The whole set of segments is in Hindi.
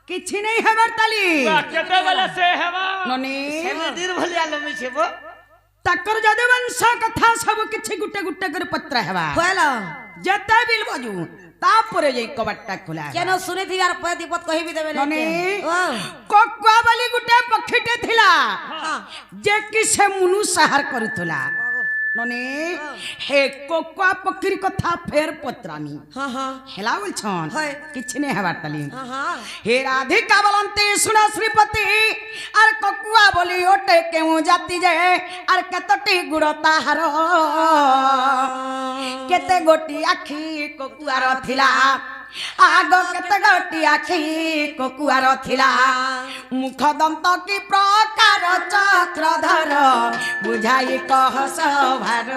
किछि नहीं हेबर ताली केते बेले से हेबा ननी सेमे दीर भलिया लमी छेबो तकर जदे वंश कथा सब किछि गुटे गुटे कर पत्र हेबा होलो जते बिल बजू तापरे जई कबाटा खोला केन सुनी थी यार पय दीपत कहि भी देबे ननी ओ कोकुआ वाली गुटे पखीटे थिला जे कि से मुनु सहार करूथला ननी हे कोकुआ पखीर कथा फेर पत्रामी हां हां हेला बोलछन होय किछि नहीं हेबार ताली हां हां हे राधिका बोलंते सुना श्रीपति आर कोकुआ बोली ओटे केउ जाति जे आर केतटी गुड़ता हार केते गोटी आखी कोकुआर थिला आगो केते गोटी आखी कोकुआर थिला मुख दंत की प्रकार चक्रधर बुझाई कह सभार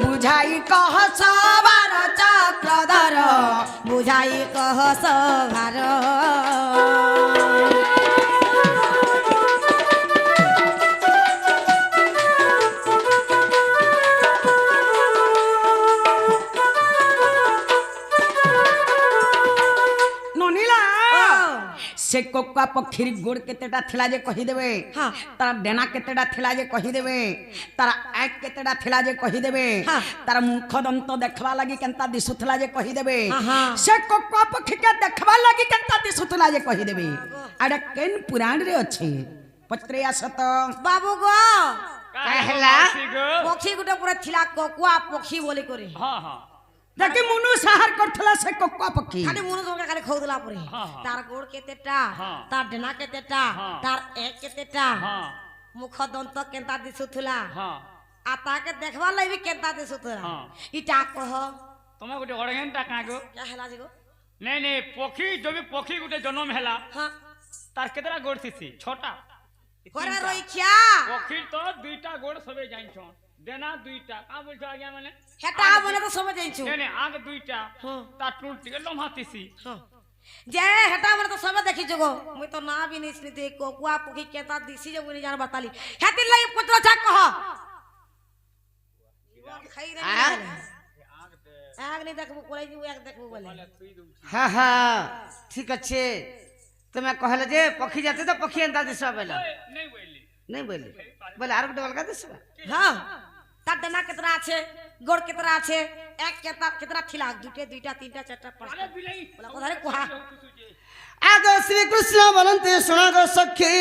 बुझाई कह सभार चक्रधर बुझाई कह सभार ननीला से कोकुआ पखीर गोड़ केतेटा थिला जे कहि देबे हाँ। तार डेना केतेटा थिला जे कहि देबे तार आँख केतेटा थिला जे कहि देबे हाँ। तार मुख दंत देखबा लागि केनता दिसुथला जे कहि देबे हाँ, हाँ। से कोकुआ पखी के देखबा लागि केनता दिसुथला जे कहि देबे आडा केन पुराण रे अछि पत्रे आसत बाबू गो कहला पक्षी गुटे पूरा थिला कोकुआ पक्षी बोली करे हां हां देखि मुनु सहार करथला से कोकुआ पखी खाली मुनु जोंका खाली खौदला परे हाँ, हाँ। तार गोड़ केतेटा हाँ। तार डेना केतेटा हाँ। तार एक केतेटा हां मुख दंत केनता दिसुथुला हां आ ताके देखबा लई केनता दिसुथुला हाँ। इटा कह तमे गुटे अड़घंटा कागो क्या हला जिगो नहीं नहीं पखी जो भी पखी गुटे जन्म हेला हां तार केतरा गोड़ थिसी छोटा होरा रोई क्या पखी तो दुईटा गोड़ सबे जाइन छन देना दुईटा का बोल छ आज्ञा माने हेटा बने तो समझ जाई छु नहीं नहीं आग दुईटा हां ता टूट के लम्हातीसी हां जे हेटा बने तो सब देखि जगो मुई तो ना भी नहीं सुनी कोकुआ पक्षी केता दिसी जे मुई जान बताली हेति लई पत्र छा कह खाई रे आग नहीं देखबो कोलाई जी आग देखबो बोले हां हां ठीक अच्छे तुम्हें कहले जे पखी जाते तो पखी एंता दिसवा बेला नहीं बोली नहीं बोली बोले आर गुटे बलका दिसवा हां तार डेना केतरा আছে गोड़ केतरा আছে एक केता केतरा थिला दुटे दुईटा तीनटा चारटा पांचटा बोला कोधारे कुहा आगो श्री कृष्ण बोलंते सुना गो सखी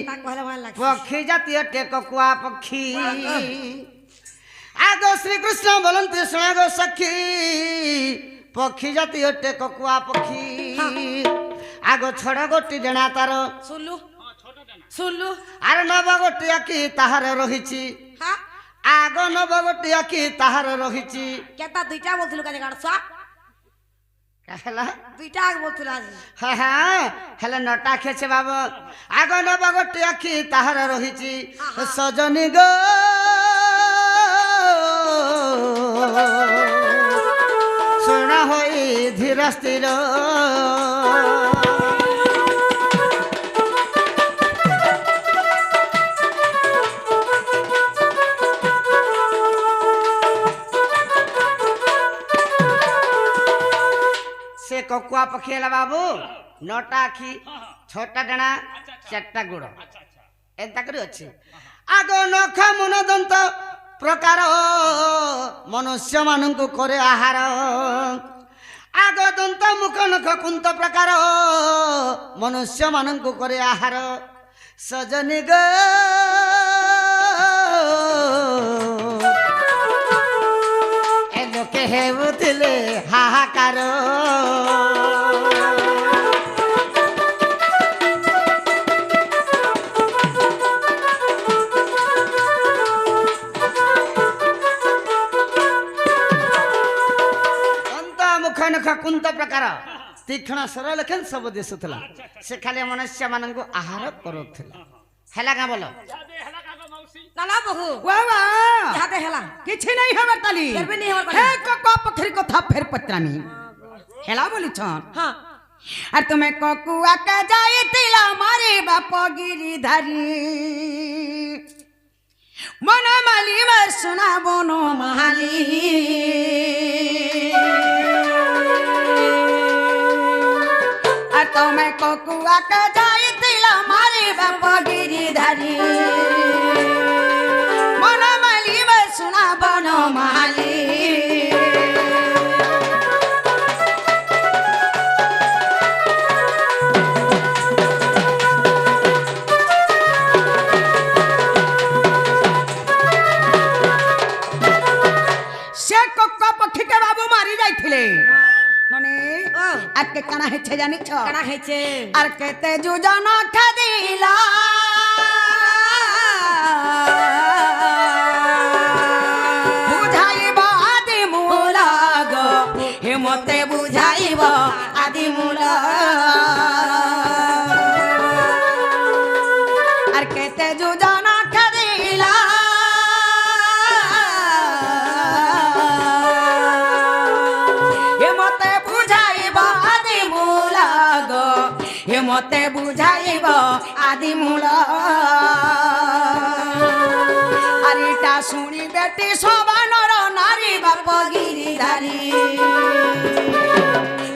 ता कहले मान लाग पक्षी जाती अटे कोकुआ पक्षी आगो श्री कृष्ण बोलंते सुना गो सखी पक्षी जाती अटे कोकुआ पक्षी आगो छोड़ गोटी देना तार सुनलु सुनलु आर नव गोटी आखि ताहार रहिछि हां आगो नव गोटी आखि ताहार रहिछि केता दुईटा बोलथुलु काजे गाडसा कहला दुईटा आग बोलथुला आज हाँ हाँ हेले नटा खेचे बाबू आगो नव गोटी आखि ताहार रहिछि सजनी गो सुना होई धीर स्थिर से कोकुआ पखेला बाबू नटा आखि छोटा डेना चारटा गोड़ एंता करी अच्छे आगो नखा मन दंत प्रकार मनुष्य मानंकु करे आहार आगो दंत मुख नख कुंत प्रकार मनुष्य मानंकु करे आहार सजनी ग ए लोके हेउथिले हाहाकार कुंत प्रकार तीक्ष्ण सरल लेखन सब दिसुला से खाली मनुष्य मान को आहार करुला हेला का बोलो नाला बहु वाह वाह जाते हेला किछि नहीं हबर ताली केबे नहीं हबर हे कोकुआ पखरी कथा फेर पत्रामी हेला बोली छन हां আর তুমি ককুয়াকে যাইতিলা মারে বাপ গিরিধারী মন মালি শোনা বন মালি ତମେ କକୁଆ କେ ଯାଇଥିଲ ମାରି ବାପ ଗିରିଧାରୀ ମନ ମାଲି ମେ ଶୁଣା ବନ ମାଲି से कक्का पक्षी के बाबू मारी जाइथिले नने आके काना हेछे जानिछ কানা খাইছে আর কেতে যোজন খাদিলা বুঝাইব আদি মূল গো হেমতে বুঝাইব আদি মূল আর কেতে যোজন খাদিলা হেমতে বুঝাইব আদি মূল গো হেমতে বুঝাইব আদি মূল আরিটা শুনি বেটি সবানর নারী বাপ গিরিধারী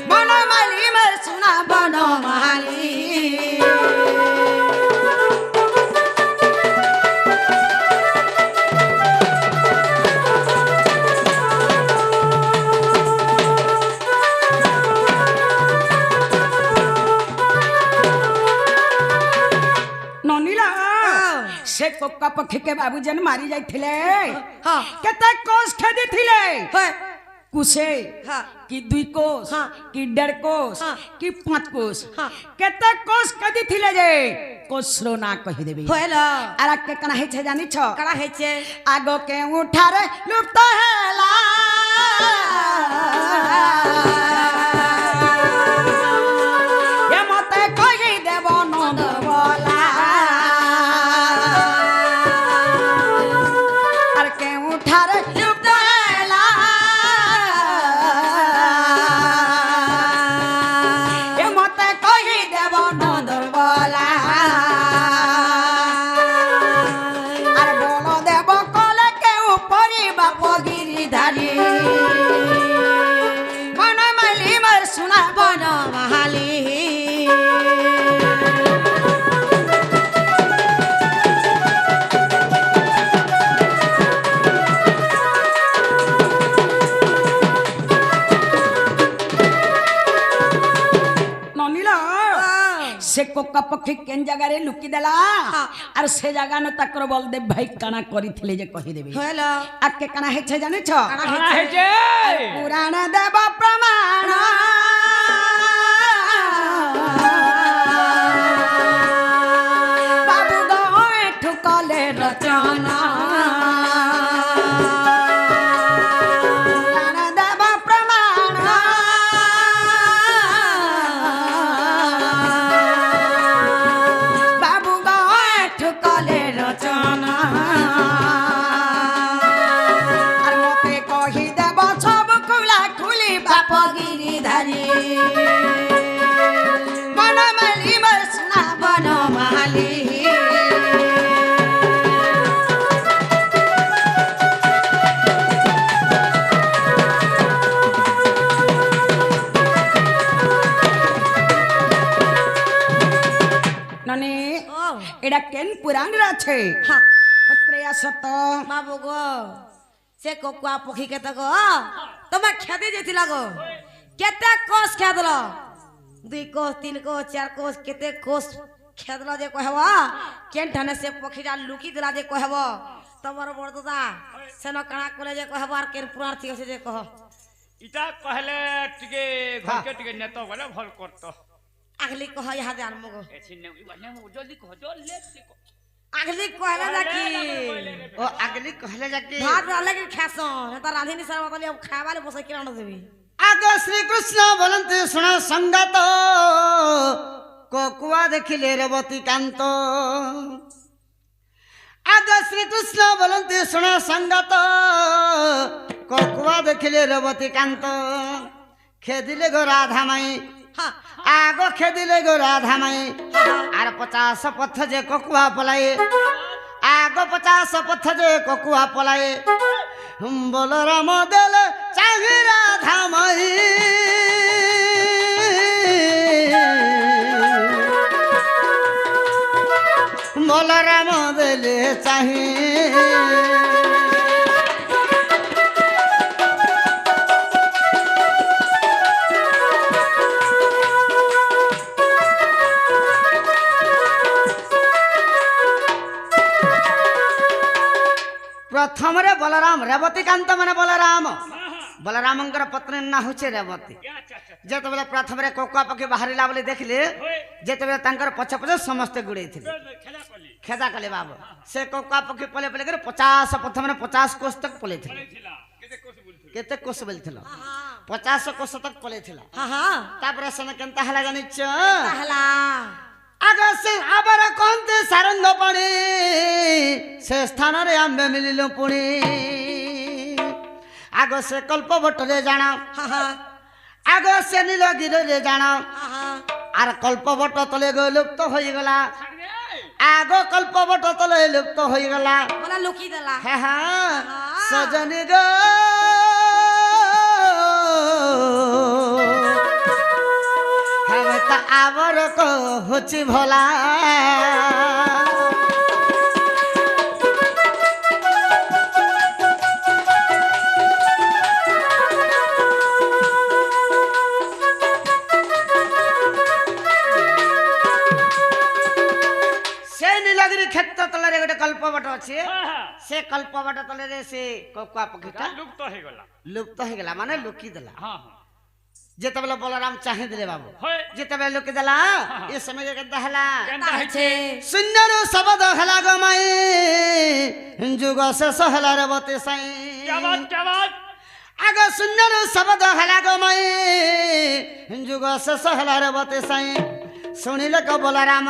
মন মালি মে শুনা বন মালি ननीला से कोका पक्षी के बाबू जन मारी जाइथिले हाँ। केते कोस खेदी थिले হয় कुसे हाँ। कि 2 कोस हाँ। कि 1.5 कोस हाँ। कि 5 कोस हाँ। केते कोस कदी थिले जे कोसरो ना कहि देबे হইল आरा के कना हे छे जानि छ কানা খাইছে आगो के उठारे लुप्त हेला ये मते कहि देब नंद बोला आर के उठारे लुप्त हेला ये मते कहि देब नंद बोला আর বল দেব কলে কেউ পরি বাপ গিরিধারী মন মালি মার শোনা বন মাহালি ননিলা से कोका पक्षी केन जगह रे लुकी देला और से जगह न तकर बलदेव भाई काना करिथिले जे कहि देबे হইল आके काना हेछे जानि छ কানা কানা খাইছে হেছে पुराण देव प्रमाण बाबू गए ठुकले रचना पुराण देव प्रमाण बाबू गए ठुकले रचना আর মতে কহি দেব সব খুলা খুলি বাপ গিরিধারী মন মালি মর শোনা বন মালি ননি ও এটা কেন পুরাণ আছে হ্যাঁ পত্রে আসত বাবু গো সে কোকুয়া পক্ষী কেতে গো তোমা খেতে যেছিল গো কেতে কোষ খেদল 2 কোষ 3 কোষ 4 কোষ কেতে কোষ খেদল যে কহব কেন ঠানে সে পক্ষীটা লুকি দিলা যে কহব তোমার বড় দাদা সেন কাଣା কলে যে কহব আর কেন পুরাণ ঠিক আছে যে কহ ইটা কহলে টিকে ঘরকে টিকে নেত বলে ভাল করত আগলি কহ ইহা দে আনমগো এছি নে ইবানে মু জলদি কহ জলদি কহ আগলি কহলে নাকি ও আগলি কহলে যাকে ভাত রালে কি খাস এটা রাঁধিনি সার বতলি খাবালে বসে কি রান্না দেবি আগ শ্রীকৃষ্ণ বলন্তি শুণ সঙ্গাত কোকুয়া দেখিলে রেবতী কান্ত আগ শ্রীকৃষ্ণ বলন্তি শুণ সঙ্গাত কোকুয়া দেখিলে রেবতী কান্ত খেদিলে গো রাধা মাই হ্যাঁ আগ খেদিলে গো রাধা মাই আর 50 পথ যে কোকুয়া পলায়ে আগ 50 পথ যে কোকুয়া পলায়ে বলরাম দেল চাহি রাধা মাই বলরাম দেলে চাহি প্রথমরে বলরাম রেবতী কান্ত মানে বলরাম বলরামঙ্কর পত্নীর না হচ্ছে রেবতী আচ্ছা আচ্ছা যেতবে প্রথমে কোকুয়া পক্ষী বাহারিলা বলে দেখলে যেতবে তাঙ্কর পছে পছে সমস্তে গুড়াইଥିଲେ খেলা কলি খেদা কলে বাবু সে কোকুয়া পক্ষী পলে পলে করে 50 প্রথমে 50 কোষ তক পলেছিল ଥିଲା କେତେ କୋଷ ବୁଲୁଥିଲା কেতে কোষ বলছিল 50 কোষ তক পলেছিল হ্যাঁ হ্যাঁ তারপরে সেনে কেনতা হেলা জানিছ তাহলা আগে সে আবার কন্তে সারঙ্গ পানি সে স্থানরে আম্বে মিলিল পুনি আগ সে কল্পবটরে জানা হ্যাঁ হ্যাঁ আগ সে নীলগিরিরে জানা হ্যাঁ আর কল্পবট তলে গো লুপ্ত হয়ে গলা ছাড়বে আগ কল্পবট তলে লুপ্ত হয়ে গলা বলা লুকি দেলা হ্যাঁ হ্যাঁ সজনী গো হ্যাঁ তা আবার হচ্ছে ভোলা সে নীলগিরি ক্ষেত্র তলারে গোটে কল্পবট আছে সে কল্পবট তলারে সে কোকুয়া পক্ষীটা ଲୁପ୍ତ ହେଇଗଲା লুপ্ত হয়ে গেলা মানে লুকি দেলা ହଁ ହଁ যেতবেলে বলরাম চাহি দিলে বাবু হয় যেতবেলে লুকি দেলা এ সময় কেনতা হেলা କେନ୍ତା আছে ହେଇছে শূন্যରୁ শব্দ হেলা গমাই যুগ শেষ হেলা রেবতী সাই କ୍ୟାବାଜ আগ শূন্যରୁ শব্দ হেলা গমাই যুগ শেষ হেলা রেবতী সাই শুনিলে ক বলরাম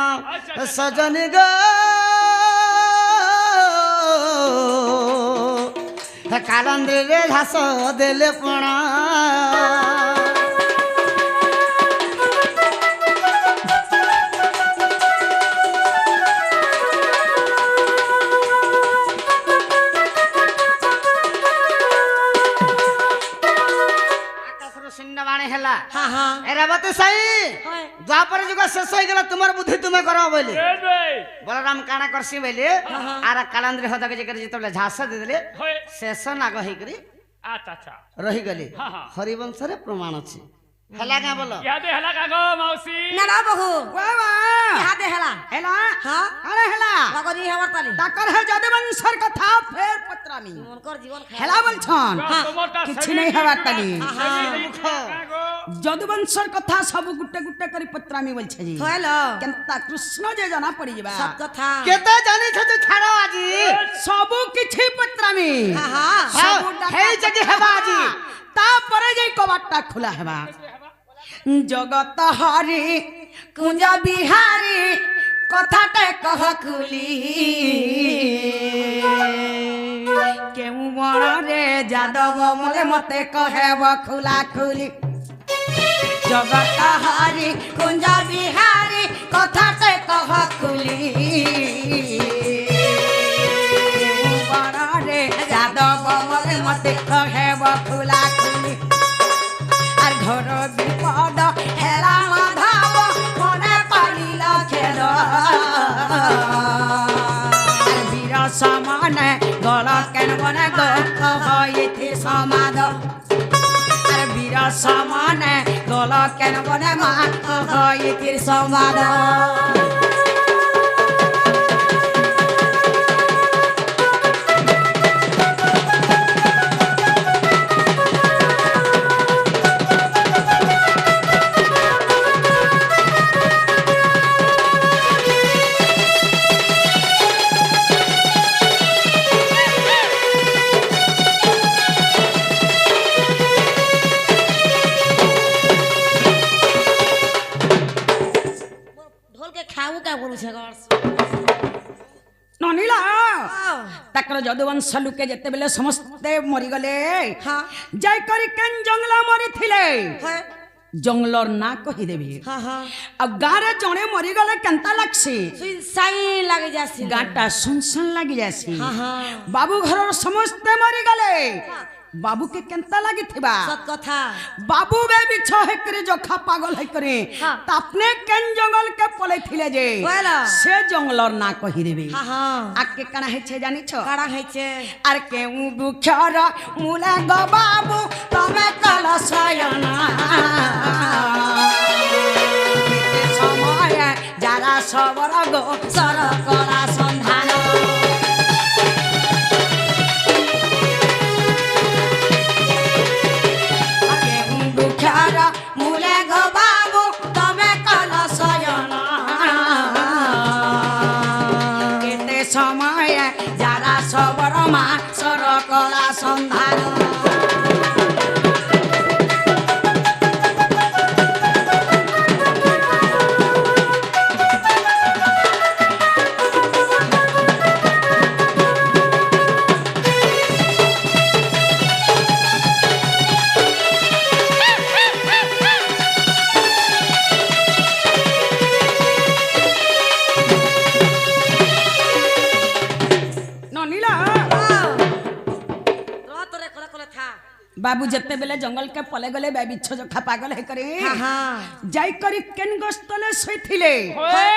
সজনী গো কালন্দ্রে ঘাস দেলে পଣା আকাশରୁ শূন্যবাଣୀ ହେଲା হ্যাঁ হ্যাঁ রেবতী সাই হয় দ্বাপর যুগ শেষ হয়ে গেল তোমার বুদ্ধি তুমি কর বলে ଏବେ বলরাম কাଣା করছি বলে আর কালান্দ্রি হদকে যে যেতবে ঝাস দিয়ে হয় শেষ নাগ হইকরি ଆଚ୍ଛା ଆଚ୍ଛା রহিগলি হ্যাঁ, হ্যাঁ। হরিবংশরে প্রমাণ ଅଛି ହେଲା କାଁ বল ଇହାଦେ ହେଲା କାଗ ମାଉସୀ না না বহু বাবা হাতে হেলা হেলা হ্যাঁ আরে হেলা বাগরি হবার তালি ডাক্তার হে যদুবংশর কথা ফের পত্রামি মনকর জীবন হেলা বলছন তোমারটা কিছু নেই হবার তালি মুখ যদুবংশর কথা সব গুটে গুটে করে পত্রামি বলছে জি হইল কেনতা কৃষ্ণ যে জানা পড়ি যাবা সব কথা কেতে জানিছ তুই ছাড় আজি সবু কিছু পত্রামি হ্যাঁ হ্যাঁ সবু ডাকা হেই যদি হেবা আজি তারপরে যাই কবাটটা খোলা হেবা জগত হরি কুঞ্জ বিহারী কথাটা কহ খুলি কেউ বড়রে যাদব মলে মতে কহেব খোলা খুলি জগত হরি কুঞ্জ বিহারী কথাটা কহ খুলি কেউ বড়রে যাদব মলে মতে কহেব খোলা খুলি আর ঘর বিপদ হেলা মাধব মনে পারিল খেদ আর বীর সমানে গল কেন বনে গপ হইতে সমাদ আর বীর সমানে গল কেন বনে মাখ হইতে সমাদ ঢোলকে খাও কা বলছে গর ননিলা তাকর যদুবংশ লোকে যেতেবেলে সমস্তে মরিগলে হ্যাঁ যাই করি কেন জঙ্গলা মরিଥିଲେ হ্যাঁ জঙ্গলর না কহিদেবি হ্যাঁ হ্যাঁ আর গাঁরে জনে মরিগলে কেনতা লাগছে সুই সাই লাগে যাচ্ছে গাঁটা শুনশান লাগি যাচ্ছে হ্যাঁ হ্যাঁ বাবু ঘরর সমস্তে মরিগলে बाबू के केंता लगी थिबा सत कथा बाबू बे बिछ है करे जोखा पागल है करे हाँ। त अपने केन जंगल के पले थिले जे बोला। से जंगलर ना कहि देबे हाँ हाँ आके कना है छे जानि छ काड़ा हैছে আর কেউ দুঃখর মূলে গো বাবু তবে কলসয়না সময়ে যারা সবর গো সর করা সন্ধান কেউ দুঃখর মূলে গো বাবু তবে কলসয়না কেতে সময়ে যারা সবর মা সর করা সন্ধান नीला तोरे कोले कोले था बाबू जत्ते बेले जंगल के पले गले बिछ जोखा पागल है करे हाँ हाँ जाई करी केन गस्तले सइथिले ओए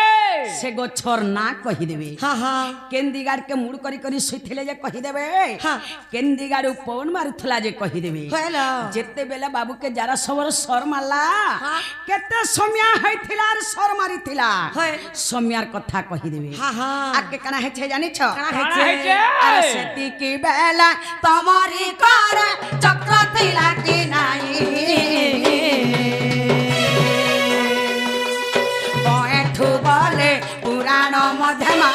से गोछर ना कहि देबे हाँ हाँ केन दिगार के मुड़ करी करी सइथिले जे कहि देबे हाँ। केन दिगार पवन मारुथला जे कहि देबे हेलो जेते बेले बाबू के जारा सबर सर मारला हाँ। केते सम्या हैथिला और सर मारिथिला है। सम्यार कथा कहि देबे हाँ हाँ आके कना है छे जानि छ काड़ा काड़ा हैছে हैছে। अरे सेती की बेला तमारी कर चक्र तिला की नाही बैठू बोले पुराण मध्यमा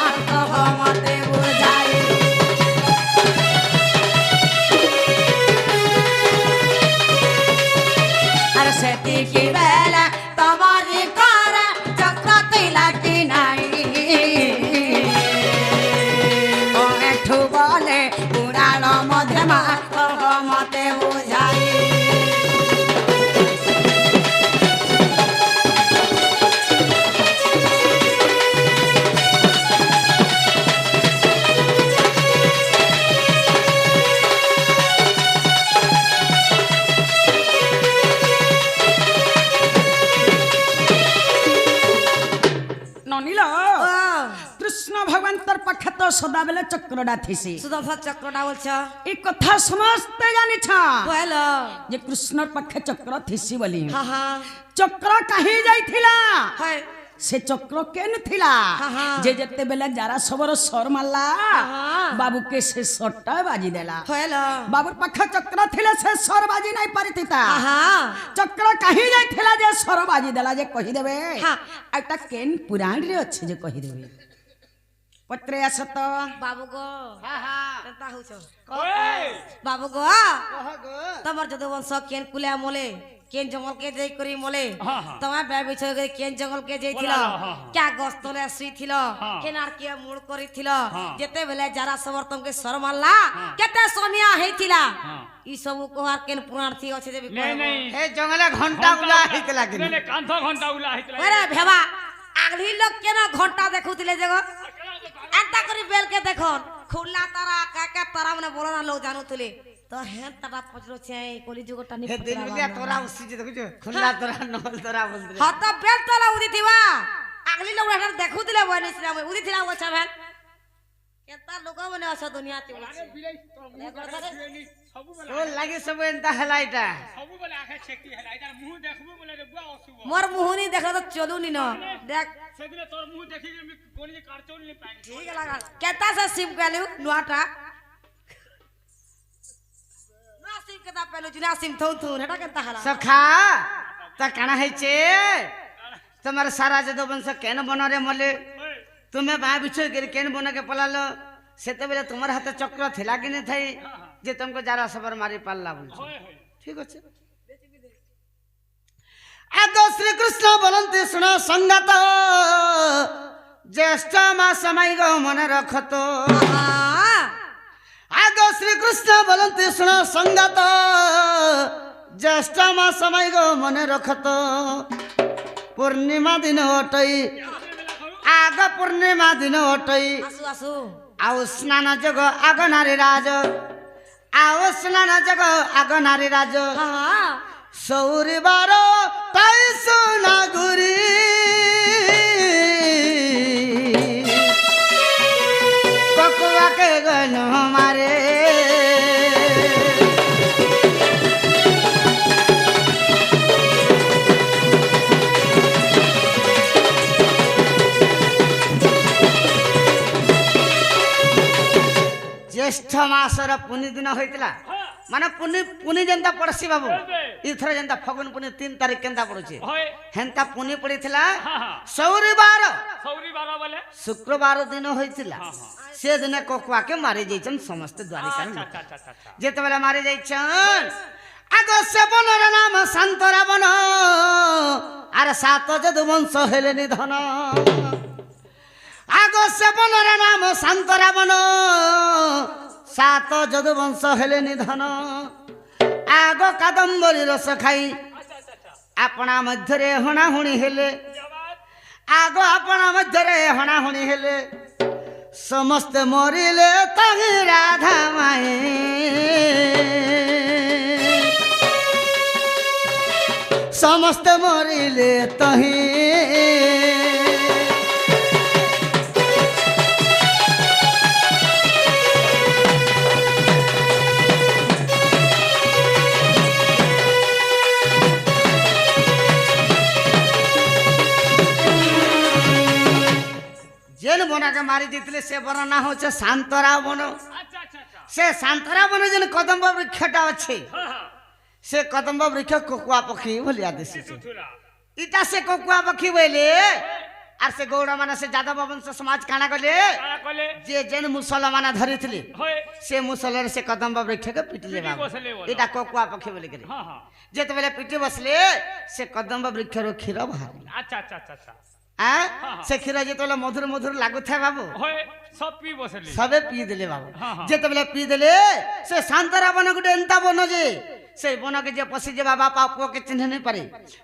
मते बुझाई अरे सेती की बेला तमारी कर चक्र तिला की नाही बैठू बोले पुराण मध्यमा मते बुझाई ननीला कृष्ण भगवान तर पाखे तो सदा बेले चक्रडा थिसी सुदर्शन चक्रटा बोलছ ई कथा समस्त जानि छ हेलो जे कृष्ण पाखे चक्र थिसी बोली हाँ हाँ चक्र कहीं जाइथिला है से चक्र केन थिला हाँ, हाँ। जे जते बेले जारा सबरो सर मारला हाँ। बाबू के से सट्टा बाजी देला हेलो बाबू पाखे चक्र थिले से सर बाजी नहीं पारिथिता हाँ हाँ चक्र कहीं जाइथिला जे सर बाजी देला जे कहि देबे हाँ। एटा केन पुराण रे अछि जे कहि देबे पत्रे असत बाबू गो हाँ हाँ केनता होछ ओए बाबू गो कह गो तमर जदो वंश केन कुले मोले केन जंगल के जाई करी मोले हाँ, हाँ। तमा बे बिछ गई केन जंगल के जाई थिलो बोला, हाँ, हाँ। क्या गस्तले सुई थिलो हाँ। केनार के मुड़ करी थिलो हाँ। जेते बेले जारा सबर तुमके सर मारला केते सोमिया हेथिला हाँ। ई सब कोहार केन पुराण थी अछि जे भी नहीं नहीं हे जंगले घंटा उला हितला कि नहीं कांथ घंटा उला हितला अरे भेवा आगली लोग केना घंटा देखुतिले जगो एंता करी बेल के देखो खुला तारा का तारा मने बोलना लोग जानुतिले तो हेन तारा पचरो छे कोली जुगो टानी हे दिन बिलिया तोरा उसी जे देखु खुला तोरा नल तोरा बोल हाँ तो बेल तोला उदी थीवा आगली लोग हेन देखुतिले बनी सिना उदी थिला वो छबे केता लोग मने अस दुनिया ती सबु ओ लागे सब एंता हलाइटा बेला आखे छेकी है इधर मुंह देखबो बोले रे बुआ असुबो मोर मुहनी देखला तो चलू नी न देख सेदिले तोर मुंह देखि के मैं कोनी कारचोल नहीं पाई ठीक लगा केता से सिम कहलु नुआटा ना सिम केता पहलु जुना सिम थौ थौ हेटा केता हला सखा त काना हैचे तुम्हारे सारा जदो वंश केन बन रे मले तुम्हें बा बिछो के केन बन के पलालो सेते बेले तुम्हारे हाथ चक्र थिला कि नहीं थई जे तुमको जारा सबर मारी पालला बोल ठीक अछि आदो श्री कृष्ण बोलंते सुनो संगत ज्येष्ठ मा समय गो मन रखतो आदो श्री कृष्ण बोलंते सुनो संगत ज्येष्ठ मा समय गो मन रखतो पूर्णिमा दिन ओटई आग पूर्णिमा दिन ओटई आसु आसु आउ स्नान जग आग नारी राज आओ स्नान जग आग नारी राज हाँ सौरिबार ताई सोना गुरी ककुआ के गन हमारे ज्येष्ठ मासर पुनि दिन होइतिला माने पुनि पुनि जेंता पड़सी बाबू इथर जेंता फगुन पुनि 3 तारीख केंता पड़ुची होय हेंता पुनि पड़िथिला हाँ हाँ सौरिबार सौरी बारह बोले शुक्रवार दिन होइतिला हाँ हाँ से दिन कोकुआ के मारी जाइछन समस्त द्वारिका में अच्छा अच्छा अच्छा अच्छा जेते बेला मारी जाइछन आगो से बनर नाम शांत रावण आर सात जदुवंश हेले निधन आगो से बनर नाम शांत रावण सात जदुवंश हेले निधन आगो कादम्बरी रस खाई आपना मध्यरे हणाहुणी हेले आगो आपना मध्यरे हणाहुणी हेले समस्त मरिले तही राधा माई समस्त मरिले तही जेन बना के मारी जीतले से बना ना हो शांतरा बन अच्छा अच्छा अच्छा से शांतरा बन जेन कदम्ब वृक्षटा अच्छे हाँ हाँ से कदम्ब वृक्ष कोकुआ पक्षी भलिया देसी सुथुरा इटा से कोकुआ पक्षी बोले आर से गौड़ा माने से जादव वंश समाज काना गले काला कोले जे जेन मुसलमान धरितले होय से मुसलर से कदम्ब वृक्ष के पिटले पिटी बसले बोलो। इटा कोकुआ पक्षी बोले करे हाँ हाँ जेते बेले पिटी बसले से कदम्ब वृक्ष रो क्षीर बाहर अच्छा अच्छा अच्छा अच्छा आ से क्षीर जेते मधुर मधुर लागु था बाबू होय सब पी बसले सबे पी देले बाबू हाँ, हाँ। जेते बेले पी देले से शांतरा बन गुटे एंता बन जे से बन के जे पसी जे बापा पुओ के चिन्ह नहीं पारे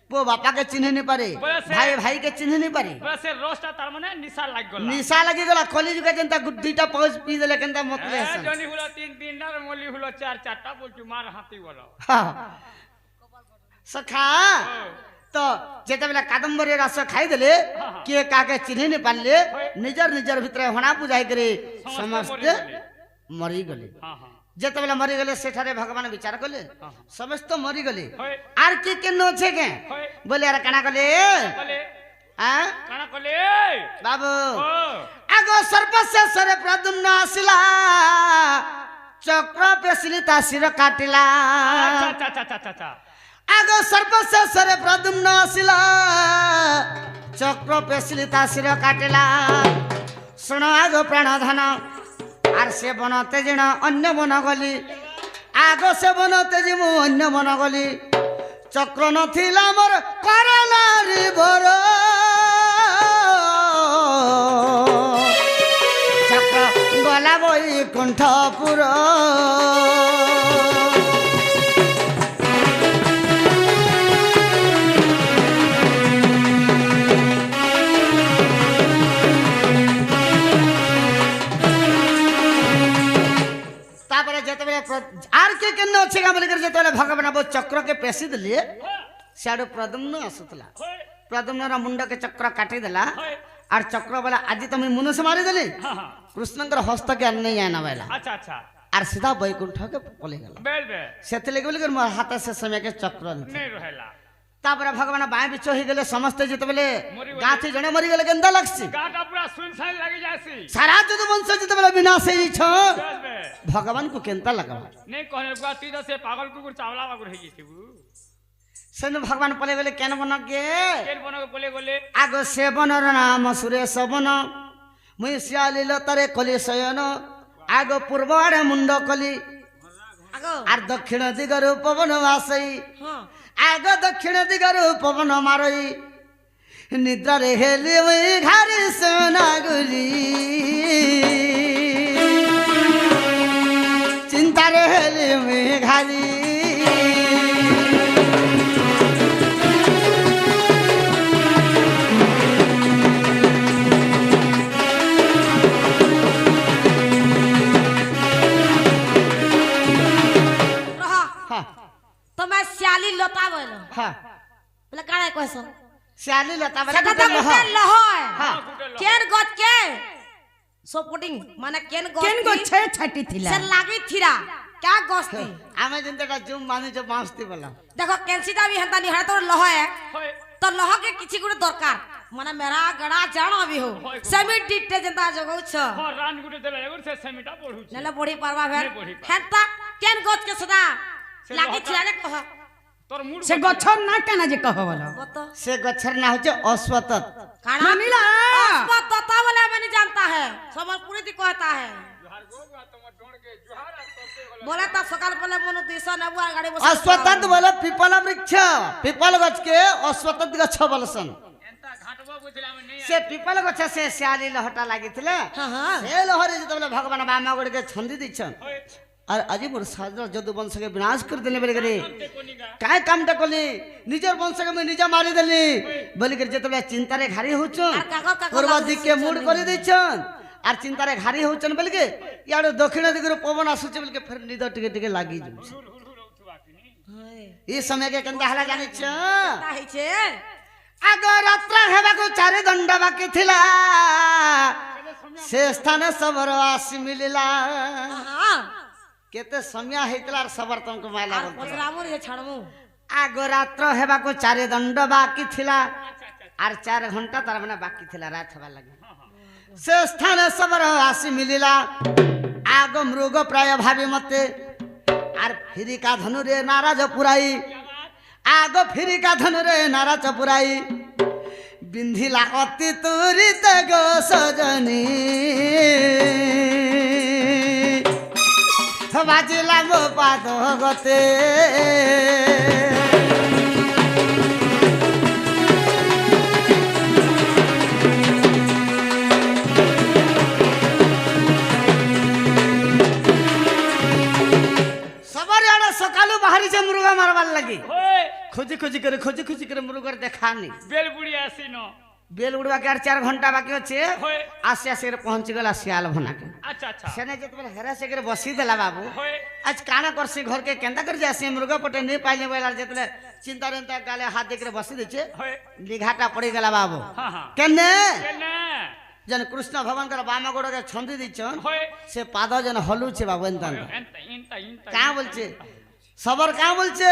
पुओ बापा के चिन्ह नहीं पारे बस से- भाई भाई के चिन्ह नहीं पारे बसे रोस्टा तार माने निशा लाग गला निशा लगी गला कॉलेज के जनता गुड्डीटा पहुंच पी देले केंता मतले ए जनी हुलो 3 ना मोली हुलो 4 बोलछु मार हाथी बोलो हां सखा तो जेते बेला कादम्बरी रस खाई देले के काके चिन्ह नहीं पाले निजर निजर भीतर होना बुझाई करे समस्त मरी गले हाँ हाँ जेते बेला मरी गले सेठारे भगवान विचार कले समस्त मरी गले होय आर के नो छे के होय बोले यार काना कले कोले आ काना कोले बाबू ओ आगो सर्पस्य सरे प्रद्युम्न आसिला चक्र पेसली ता सिर काटिला अच्छा अच्छा अच्छा अच्छा अच्छा आगो सर्पस्य सरे प्रद्युम्न आसिला चक्र पेसली ता सिर काटिला सुन आगो प्राणधन आर से बनते जिण अन्य बन गली आगो से बनते जी मु अन्य बन गली चक्र नथिला मोर करला रे भर चक्र गला बई कुंठपुर तापर जेतबे आर के केन अछि का बोले कर जेतबे भगवान वो चक्र के पेसी दिले साडो प्रद्युम्न आसुतला होय प्रद्युम्न रा मुंड के चक्र काटी देला होय आर चक्र वाला आज तुम मुन से मारी देली हाँ हाँ कृष्णकर हस्त के नहीं आना वाला अच्छा अच्छा आर सीधा बैकुंठ के पले गेला बेल बे सेते लेके बोले कर मोर हाथ से समय के चक्र नहीं नहीं रहेला तापर भगवान बाय बिचो ही गेले समस्त जेतबे मरि गले। गाथी जणे मरी गेले केंदा लगसी गाटा पूरा सुनसान लगी जासी सारा जद वंश जेतबे विनाश ही छ बेल बे भगवान को केंता लगावा नहीं कहने बुआ तीन से पागल कुकुर चावला बागुर है गई थी सेन भगवान पले गेले केन बन के केन बनो बोले बोले आगो सेवन नाम सुरेश बन मुई सियालिल तरे कली शयन आगो पूर्व आड़े मुंड कली आगो आर दक्षिण दिगरु पवन वासई हाँ आगो दक्षिण दिगरु पवन मारई निद्रा रे हेली मुई घारी सोना गुली चिंता रे हेली मुई घाली কানে কইছ শিয়ালি লতা বলে সেটা তো গুটে লহ। গুটে লহয় হ্যাঁ কেন গছ কে সপোর্টিং মানে কেন গছ কেন গছে ছাটি থিলা সে লাগি থিরা কা গছতি আমি যেটা জুম মানে যে মাছতি বললাম দেখো কেনসিটা বি হেন্তা নি তোর লহয় হয় তো লহকে কিছু গুড়ে দরকার মানে মেরা গড়া জানো বি হো সেমি ডিটে যেটা জগৌছ হ্যাঁ রান গুটে দেলা এগুলো সে সেমিটা পড়ুছি নেলে পড়ি পারবা ফের নেই পড়ি পারবা। হেন্তা কেন গছ কে সদা সে লাগি লহকা- থিরা রে কহ তোর মুড সে গছর না কেন যে কহ বলো কত সে গছের না হচ্ছে অশ্বতত কানা মানিলা उसको तोता बोले हमें नहीं जानता है समझपुरी दी कहता है जोहार गो बा তোমার ডোड़ के जोहार আর করতে গলা बोले तो सकाल बोले मनु दिशा नबुआ गाड़ी बस অশ্বতত বলে পিপল বৃক্ষ পিপল গছকে অশ্বতত গছ বলসন এন্তা ঘাটবা বুঝলে আমি নেই সে পিপল গছ সে শিয়ালি লহটা লাগিছিল हाँ हाँ সে লহরে যেতবেলে ভগবান বামা গুড়কে ছন্দি দিচ্ছন হয় আর আজি মোর সাজর যদু বংশকে বিনাশ করে দিলে বলে করে তে কোনিগা কায় কামটা কলি নিজের বংশকে আমি নিজে মারি দেলি বলি করে যেতবেলে চিন্তারে ঘারি হচ্ছন আর কাকা কাকা পূর্ব লাগি দিকে মুড করে দিচ্ছন আর চিন্তারে ঘারি হচ্ছন বলি কে ইয়াড়ে দক্ষিণ দিকে পবন আসুছে বলি কে ফের নিদ টিকে টিকে লাগি যাচ্ছে হুল হুল হুল উঠবা কিনি এই সময়কে কেনতা হলা জানিছ ताही छे আগ রাত্র হেবাকু চারি দণ্ড বাকি থিলা সে স্থানে সবর আসি মিলিলা हाँ কেতে সময় হইতলা আর সবর তোমাকে মাইলা और বলতে पचरामु रे छड़मु আগ রাত্র হেবাকু চারি দণ্ড বাকি থিলা আর 4 ঘন্টা তার মানে বাকি থিলা রাত হবার লাগে সে স্থানে সবর আসি মিলিলা আগ মৃগ প্রায় ভাবি মতে আর ফিরিকা ধনুরে নারাজ পুরাই আগ ফিরিকা ধনুরে নারাজ পুরাই বিন্ধিলা অতি তুরিত গো সজনী বাজিলা গো পাদ গতে সবার আড়ে সকালু বাহারিছে মৃগ মারবার লাগি হয় খুঁজি খুঁজি করে মৃগর দেখানি বেল বুড়ি আসি ন বেল উড়বাকে আর 4 ঘন্টা বাকি আছে হয় আসে আসে পৌঁছি গলা শিয়াল ভনাকে আচ্ছা আচ্ছা সেনে যেতবেলে হেরা সে করে বসি দেলা বাবু হয় আজ কানা করছি ঘরকে কেন্দা করে যাসি মৃগ পটে নেই পাইলে বলার যেতলে চিন্তা রেন্তা গালে হাত দিয়ে বসি দিছে হয় লিঘাটা পড়ে গেলা বাবু হ্যাঁ হ্যাঁ কেনে কেনে যেন কৃষ্ণ ভগবানকে বামা গোড়কে ছন্দি দিচ্ছন হয় সে পাদ যেন হলুছে বাবু এনতান এন্তা ইনতা ইনতা কা বলছে সবর কা বলছে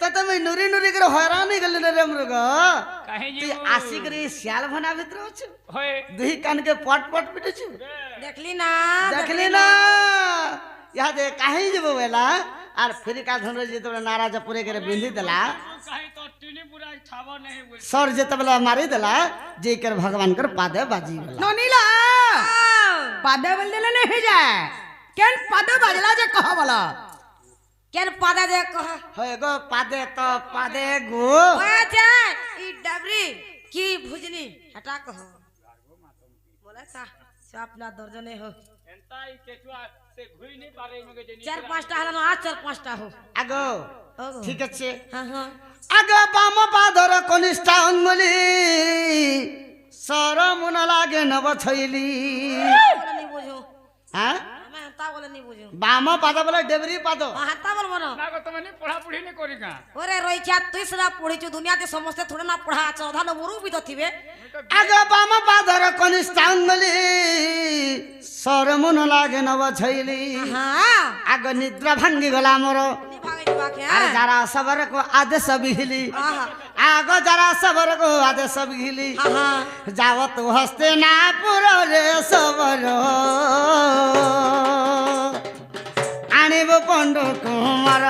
তো তুমি নুরি নুরি করে হয়রানি গেলি রে মৃগ কাহে তুই জি আসি করে শিয়াল ভনা ভিতরে আছো হয় দুই কানকে পট পট পিটেছু देखली ना দেখলি না ইহাদে কাহি যাব বেলা আর ফিরিকা ধনুর যেতবে নারাজ পুরে করে বিন্ধি দেলা কাহে তো টিনি পুরা ছাবা नहीं बोल সর যেতবেলা মারি দেলা যে कर भगवान कर पादे बाजी गला ননিলা পাদে বল দিলে না হয়ে যায় কেন পাদে বাজলা যে কহ বলো केन पादा दे कह হয় গো পাদে তো পাদে গো ओए जाय ई डबरी की भुजनी हटा कह बोले सा अपना दर्जने हो एंता ई केचुआ से घुई नहीं पारे मगे जे 4-5टा हलन आज 4-5टा हो আগো ओगो ঠিক আছে हां हां আগে বাম পাদর কনিষ্ঠ অঙ্গুলি সর মন লাগে নব ছইলি बोले नहीं बुझो হ্যাঁ मैं हता बोले नहीं बुझो বাম পাদ বলে ডেবরি পাদ हता बोल बनो ना को तुम नहीं पढ़ा पढ़ी नहीं करी का ओरे रोइचा तुई सदा पढ़ी छु दुनिया ते समस्त थोड़ा ना पढ़ा छ अधा न मुरु भी तो थिबे আগে বাম পাদর কনিষ্ঠ অঙ্গুলি সর মন লাগে নব ছইলি हां আগ নিদ্রা ভাঙ্গি গলা মোর नहीं भागे दिवा के আর যারা সবর কো আদেশ বিহিলি आहा আগ যারা সবর কো আদেশ বিহিলি हां हां যাও তো হস্তে না পুর রে সবর আনিব পণ্ড কুমার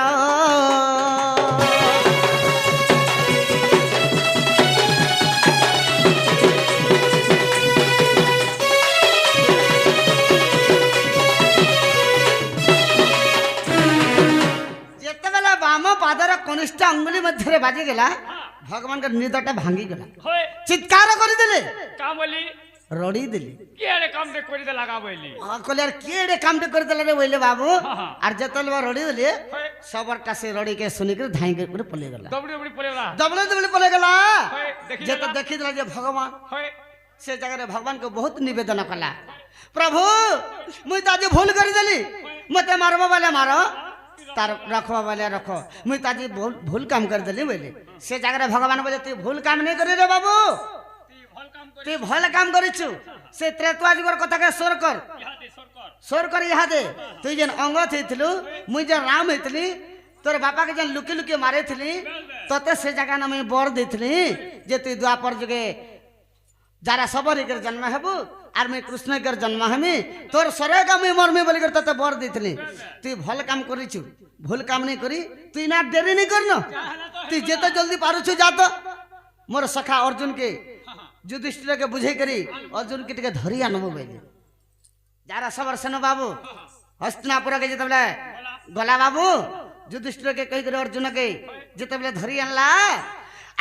যেতবেলা বাম পাদর কনিষ্ঠ অঙ্গুলি মধ্যে বাজি গেলা ভগবানকে নিদটা ভাঙ্গি গেলা होय চিৎকার করে দিলে काम बोली রড়ি দিলি के रे काम दे करी दे लगा बोली কলে আর কে রে কামটা করে দিলে রে বইলে বাবু হ্যাঁ। আর যেতবেলা রড়ি দিলে होय সবরটা সে রড়িকে শুনি করে ধাই করে পলে গেলা दबड़ी दबड़ी पड़ेला দবলে দবলে পলে গেলা होय देखी যেত দেখি দিলা যে ভগবান होय সে জায়গায় ভগবানকে বহুত নিবেদন কলা প্রভু মুই তো আজ ভুল করে দেলি মতে মারব বলে মার तार रखो बोले रखो मुई ताजी भूल काम कर देली बोले से जगह भगवान बोले तू भूल काम नहीं करी रे बाबू तू भल काम करिछु से त्रेतुआ जुगर कथा के सोर कर यहाँ दे तू जेन अंग थेथिलु मुई जेन राम हेतली तोर बापा के जेन लुकी लुकी मारे थली तते से जगह ना मुई बर देथली जे तू द्वापर जुगे जारा सबरी कर जन्म हेबु आर मैं कृष्ण कर जन्म हमी तोर सरेगा मुई मरमी बोली कर तते बर देथली तू भल काम करिछु भूल काम नहीं करी तू ना देरी नहीं करनो तू जेते जल्दी पारुछु जा तो मोर सखा अर्जुन के युधिष्ठिर के बुझे करी अर्जुन के टिके धरी आनबो बेले जारा सबर सेन बाबू हस्तिनापुर के जेते बेले गला बाबू युधिष्ठिर के कहि करे अर्जुन के जेते बेले धरी आनला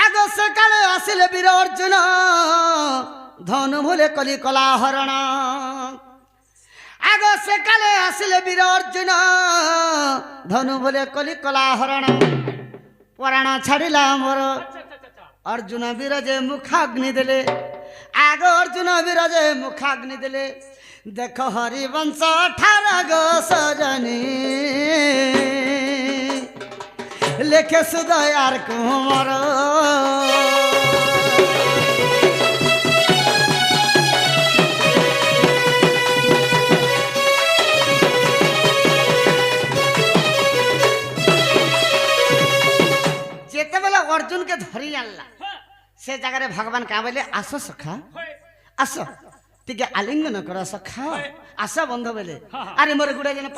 आगो से काले आसिले वीर अर्जुन धनु भूले कली कला हरण आगो से काले आसिले वीर अर्जुन धनु भूले कली कला हरण पुराण छाड़िला मोर अर्जुन विरजे मुखाग्नि देले आगो अर्जुन विरजे मुखाग्नि देले देख हरिवंश ठार गो सजनी लेखे सुदयार कुमार जेते बेला अर्जुन के धरी आनला से जगह भगवान का बोले आस सखा आस टिके आलिंगन कर सखा आस बंध बोले अरे मोर गुड़े जेन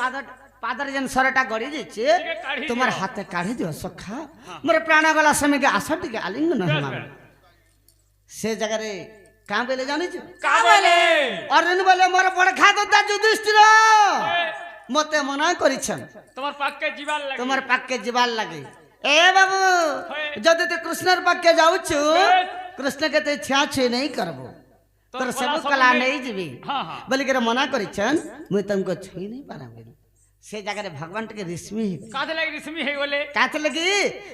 पादर जेन सरटा गड़ी जाइए तुम्हार हाथ काढ़ी दियो सखा मोर प्राण गला समय के आस टिके आलिंगन हमा से जगह रे का बोले जानि छु का बोले अर्जुन बोले मोर बड़खा दत्ता युधिष्ठिर मते मना करिछन तुम्हार पाक के जीवाल लगे ए बाबू जदि तू कृष्णर पाके जाउछु कृष्ण के ते छा छे नहीं करबो तोर सब कला नहीं जीवी बोली के मना करिछन मुई तुमको छुई नहीं पाराबे से जगह रे भगवान के रिश्मी काथे लगी रिश्मी है बोले काथे लगी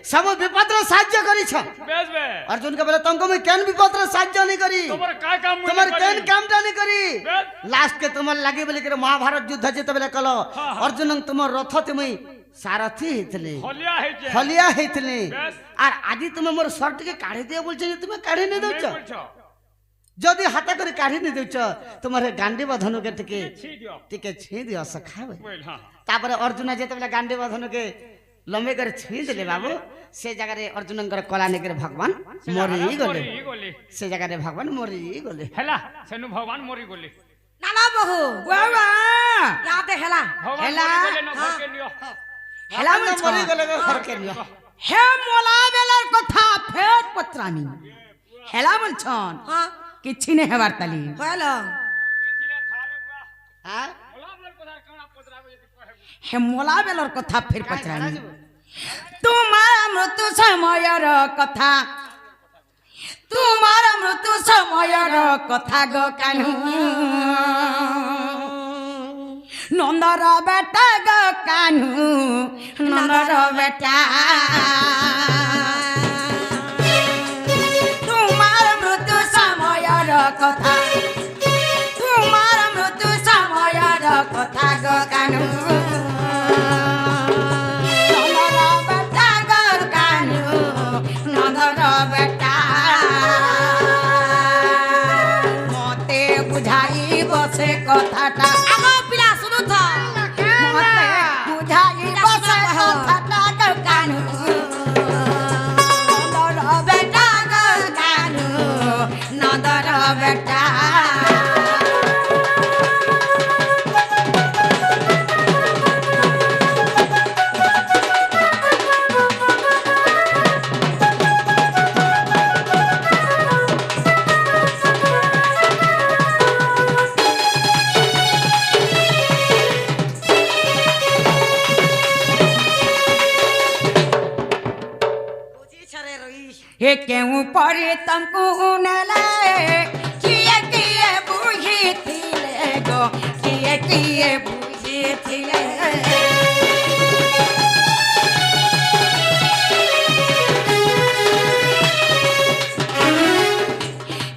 सब विपद रे साहाय्य करिछ बेस बे अर्जुन के बोले तुमको मैं केन विपद रे साहाय्य नहीं करी तुम्हार का काम तुम्हार केन काम नहीं करी लास्ट के तुम्हार लगी बोली के महाभारत युद्ध जेते बेले कलो अर्जुन तुमर रथ तुमई सारथी हेतले हलिया हेतले आर आदि तुम मोर शर्ट के काढ़ी दिया बोलछ तुम काढ़ी नहीं दउछ जदि हाथ कर काढ़ी नहीं दउछ तुम्हारे गांडी बधन के टिके छी दियो सखावे तापर अर्जुन जेते बेला गांडी बधन के लंबे कर छी देले बाबू से जगह रे अर्जुन कर कला ने कर भगवान मरी गले से जगह रे भगवान मरी गले हला सेनु भगवान मरी गले नाना बहु बाबा याते हेला हेला हेला मरी गले घर के नियो हे मोला बेलर कथा फेर पत्रामी हेला बोलछन हां किछि ने हेबार ताली हेला हां हे मोला बेलर कथा फेर पत्रामी तुम्हार मृत्यु समयर कथा तुम्हार मृत्यु समयर कथा गो कान्हू नंदर बेटा गो कान्हू नंदर बेटा तुम्हार मृत्यु समयर कथा तुम्हार मृत्यु समयर कथा गो कान्हू नंदर बेटा गो कान्हू नंदर बेटा मते बुझाई बसे कथाटा आगो पिला सुनु था मते बुझाई बसे कथाटा गो कान्हू नंदर बेटा गो कान्हू नंदर बेटा हे क्यों परे तमको नले किए बुझी थिले गो किए बुझी थिले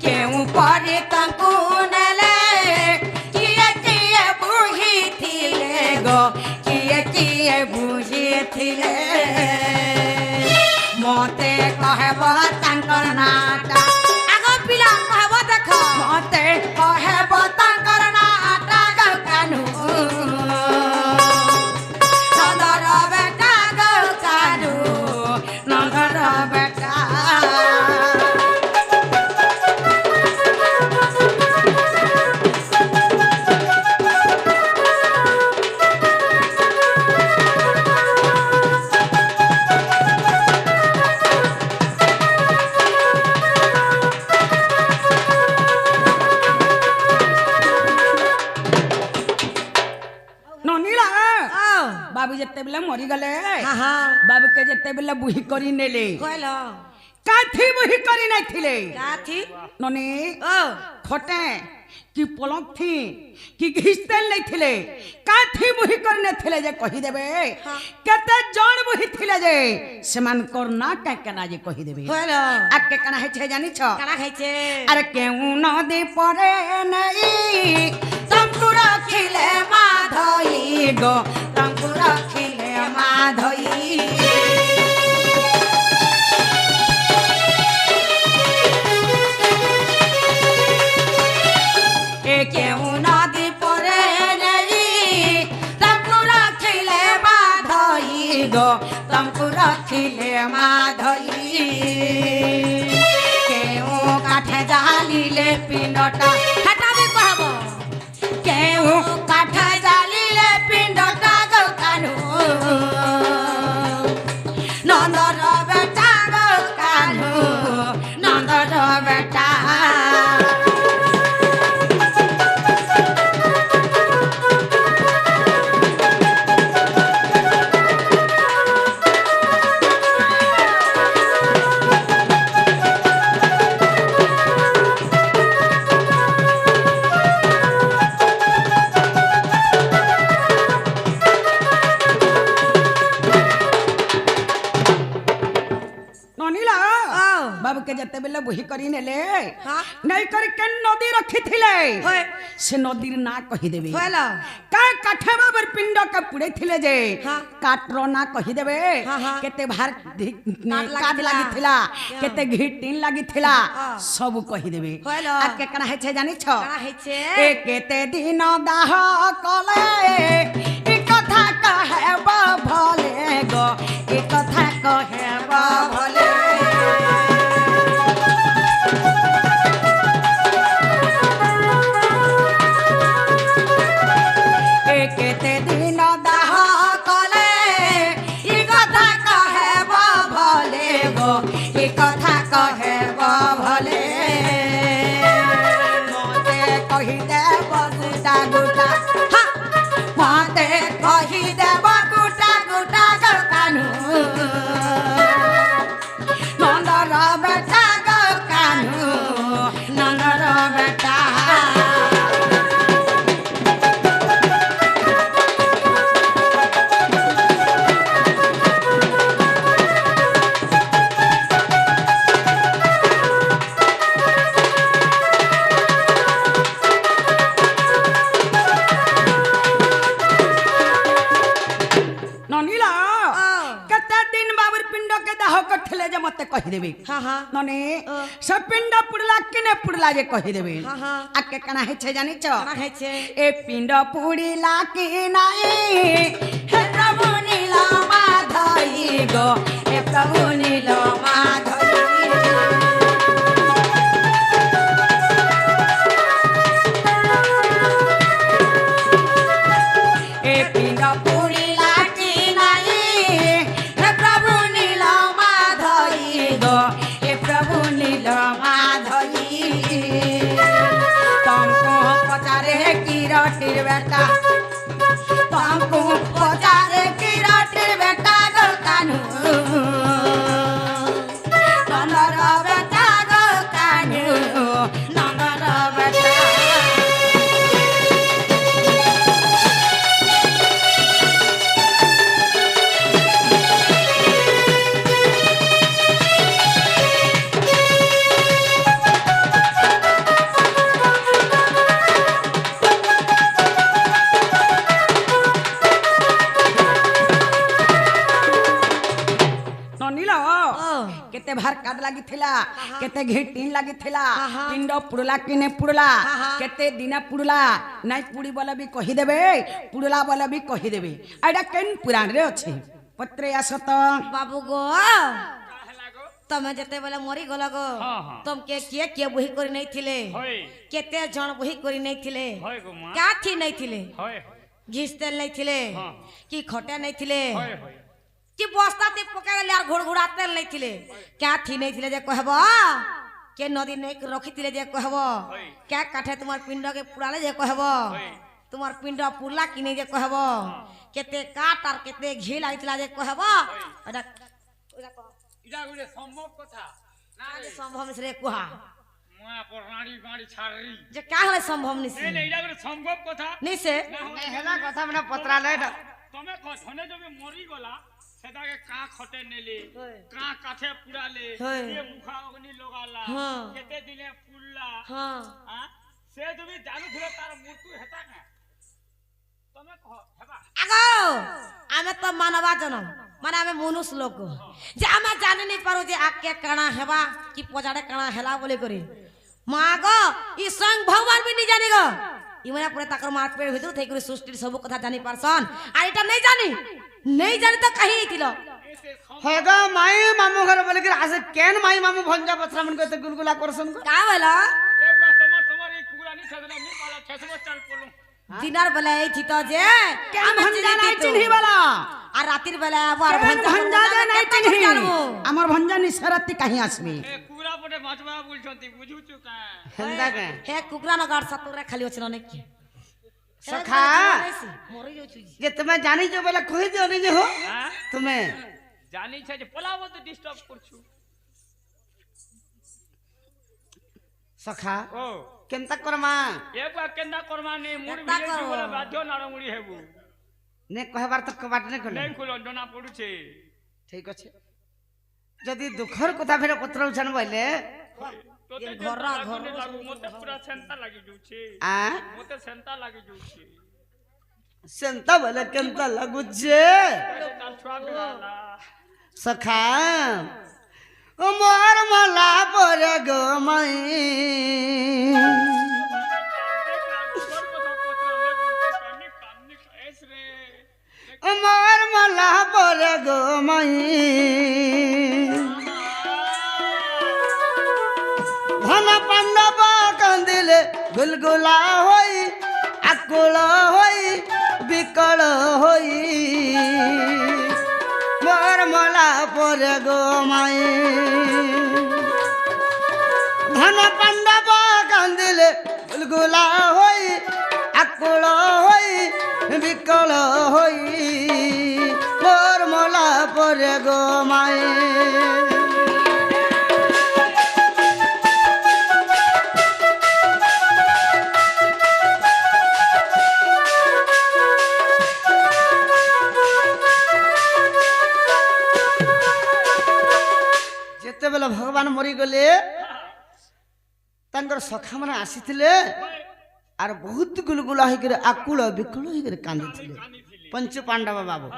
क्यों परे तमको नले किए बुझी थिले गो किए बुझी ଯେତେବେଳେ ମରିଗଲେ हाँ हाँ ବାବୁକେ ଯେତେବେଳେ ବୁହି କରି ନେଲେ कहल କାଠି ବୁହି କରି ନେଇଥିଲେ क्या थी ନନି ओ ଖଟେ କି ପଲଙ୍କ ଥି କି ଘିସ୍ତେଲ ନେଇଥିଲେ କାଠି ବୁହି କରି ନେଇଥିଲେ ଯେ କହିଦେବେ କେତେ ଜଣ ବୁହି ଥିଲେ ଯେ ସେମାନଙ୍କର ନା କାଣା ଯେ କହିଦେବେ कहल ଆକେ କାଣା ହେଇଛେ ଜାଣିଛ काना खाई छे আরে কেউ নদী পরে নাই তঙ্কু রাখিলে মাধই গো তঙ্কু রাখিলে মাধই এ কেউ নদী পরে নাই তঙ্কু রাখিলে মাধই গো তঙ্কু রাখিলে মাধই কেউ কাঠে জালিলে পিণ্ডটা हटा भी कहब কেউ কাঠে জালিলে পিণ্ডটা গো কানু নন্দর বেটা গো কানু নন্দর বেটা ନନିଲା ओ ବାବୁକେ ଯେତେବେଳେ ବୋହି କରି ନେଲେ हाँ ନେଇ କରି କେନ୍ ନଦୀ ରଖିଥିଲେ होय ସେ ନଦୀର ନାଁ କହିଦେବେ कहल କାଏ କାଠେ ବାबर ପିଣ୍ଡକେ ପୁଡେଇଥିଲେ ଯେ ହଁ। କାଠର ନାଁ କହିଦେବେ ହଁ, ହଁ। କେତେ ଭାର କାଠ ଲାଗିଥିଲା। ଲାଗିଥିଲା କେତେ ଘିଟିନ୍ ଲାଗିଥିଲା ହଁ। ସବୁ କହିଦେବେ କହିଲ। ଆକେ କାଣା ହେଇଛେ ଜାଣିଛ काना खाई छे এ কেতে দিন দাহ কলে এ কথা কহেব ভলে গো এ কথা কহেব ভলে এ কেতে দিন দাহ কলে এ কথা কহেব ভলে গো এ কথা কহেব ভলে মতে কহিদেব গুটা গুটা হা! মতে কহিদেব গুটা গুটা গো কানু নন্দর বেটা গো কানু নন্দর বেটা ନନିଲା ओ କେତେ ଦିନ ବାବୁର ପିଣ୍ଡକେ ଦାହ କରିଥିଲେ ଯେ ମତେ କହିଦେବେ हाँ हाँ ନନି ଅ। ସେ ପିଣ୍ଡ ପୁଡିଲା କିନେ ପୁଡିଲା ଯେ କହିଦେବେ हाँ हाँ ଆକେ କାଣା ହେଇଛେ ଜାଣିଛ काना खाई छे ଏ ପିଣ୍ଡ ପୁଡିଲା କି ନାଇଁ ହେ ପ୍ରଭୁ ନୀଳ ମାଧଇ ଗো ଏ ପ୍ରଭୁ ନୀଳ ମାଧଇ ଏ ପିଣ୍ଡ ପୁଡିଲା କି ନାଇଁ ହେ ପ୍ରଭୁ ନୀଳ ମାଧଇ ଗো ଏ ପ୍ରଭୁ ନୀଳ ମାଧଇ ତମକୁ ପଚାରେ କିରଟିର ବେଟା ତମକୁ ପଚାରେ କିରଟିର ବେଟା ଗো କାନୁ ନନ୍ଦର ବେଟା ଗো କାନୁ ନନ୍ଦର ବେଟା ନନିଲ ओ କେତେ ଭାର କାଠ ଲାଗିଥିଲା କେତେ ଘିଟିନ୍ ଲାଗିଥିଲା ହଁ। ପିଣ୍ଡ ପୁଡଲା କିନେ ପୁଡଲା ହଁ। କେତେ ଦିନ ପୁଡଲା ନାଇଁ ପୁଡି ବୋଲେ ବି କହିଦେବେ ପୁଡଲା ବୋଲେ ବି କହିଦେବେ ଏଇଟା କେନ୍ ପୁରାଣରେ ଅଛି ପତ୍ରେ ଆସ ତ बाबू गो ହେଲା ଗୋ तमे जते बेले मरी गला गो हाँ, हाँ। तुम के किए बोही करी नहीं थिले होय केते जण बोही करी नहीं थिले होय गो मां क्या थी नहीं थिले होय घिस तेल नहीं थिले हाँ। कि खटे नहीं थिले होय होय कि बस्ता ती पकारे यार घोड़ घोड़ा तेल नहीं थिले क्या थी नहीं थिले जे कहबो के नदी नहीं रखी थिले जे कहबो होय। क्या काठे तुम्हार पिंड के पुराले जे कहबो होय। तुम्हार पिंड पुरला कि नहीं जे कहबो কেতে কাট আর কেতে ঘি লাগিছিলা যে কহব এটা এটা গুলো সম্ভব কথা না রে সম্ভব নিছে রে কুহা মা পরাণী বাড়ি ছাড়ি যে কা হলে সম্ভব নিছে নেই নেই এটা গুলো সম্ভব কথা নিছে ନାଇଁ ହେଲା କଥା ମାନେ ପତ୍ରାଲେ ଏଟା ତମେ ଧନେ ଯଦି ମରିଗଲା ସେଟାକେ କାଁ ଖଟେ ନେଲେ হয়। କାଁ କାଠେ ପୁଡାଲେ হয়। କିଏ ମୁଖା ଅଗ୍ନି ଲଗାଲା ହଁ। କେତେ ଦିନେ ପୁଡଲା হ্যাঁ ଆଁ? ସେ ଯଦି ଜାଣୁଥିଲ ତାର ମୃତ୍ୟୁ ହେତା କାଁ ତମେ କହ ହେବା আগো আমি তো মানবা জনম মানে আমি মনুষ্য লোক যে আমি জানি নি পারু যে আকে কাଣା হেবা কি পজাড়ে কাଣା হেলা বলে করে মা গো ই স্বয়ং ভগবান বি নি জানি গো ইমরা পরে তাকর মার পেড় ভিতর থেকে করে সৃষ্টির সব কথা জানি পারছন আর এটা নেই জানি তো কাহি দিল হেগ মাই মামু ঘর বলে কি আসে কেন মাই মামু ভঞ্জা পত্রা মন কতে গুলগুলা করছন গো কা বলা ଏ ବୁଆ তোমার এই কুকুরা নি ছেদনা মি পালা ছেসবো চাল পলু দিনার বেলা এই থিত যে কেন আমি ভঞ্জা চিনি নাই তো। চিনহি বলা আর রাতের বেলা আবার কেন ভঞ্জা যে নাই চিনহি জানবো আমার ভঞ্জা নিশরাতি কাহি আসবি এ কুকুরা পটে মাছবা বলছন্তি বুঝুছু কাঁ হেন্দা কে হে কুকুরা ন গাড় সাতরে খালি আছে অনেক কি সখা মরে যাচ্ছি যে তুমি জানিছো বলে কই দিও নি যে হো হ্যাঁ তুমি জানিছে যে পলাবো তো ডিস্টার্ব করছু সখা ও কেনতা করমা ଏ ବୁଆ କେନ୍ତା କରମା ନି ମୁଡ କେନ୍ତା ଭିଜେଛୁ କରବ? ବୋଲେ ବାଧ୍ୟ ନାଳମୁড়ি ହେବୁ নে কহবার তো কবাট নে কলে ନେଇ ଖୋଲ ଜଣା ପଡୁଛେ ঠিক আছে যদি দুঃখর কথা ফেরে পত্র উঠান বইলে ତୋତେ ଏ ଯେନ୍ତା ଘର, ଲାଗୁନି ଘର ଲାଗୁ ମତେ ପୁରା ସେନ୍ତା ଲାଗି ଯାଉଛି আ ମତେ ସେନ୍ତା ଲାଗି ଯାଉଛି সেন্তা বলে কেনতা লাগুছে ତା ଛୁଆ ବିହାଲା সখা ও মোর মালা পরে গো মাই ও মোর মালা পরে গো মাই ধন পাণ্ডব কান্দিলে গুলগুলা হই আকুল হই বিকল হই মোর মালা পরে গো মাই ধন পাণ্ডব কান্দিলে গুলগুলা হই আকুল হই বিকল হই মোর মালা পরে গো মাই যেତେବେଳେ ভগবান মরিগলে তাঙ্কর সখা মানে আসিଥିଲେ আর বহুত গুলগুলা হইকরে আকুল বিকুল হইকরে কান্দিଥିଲେ পঞ্চ পাণ্ডব বাবু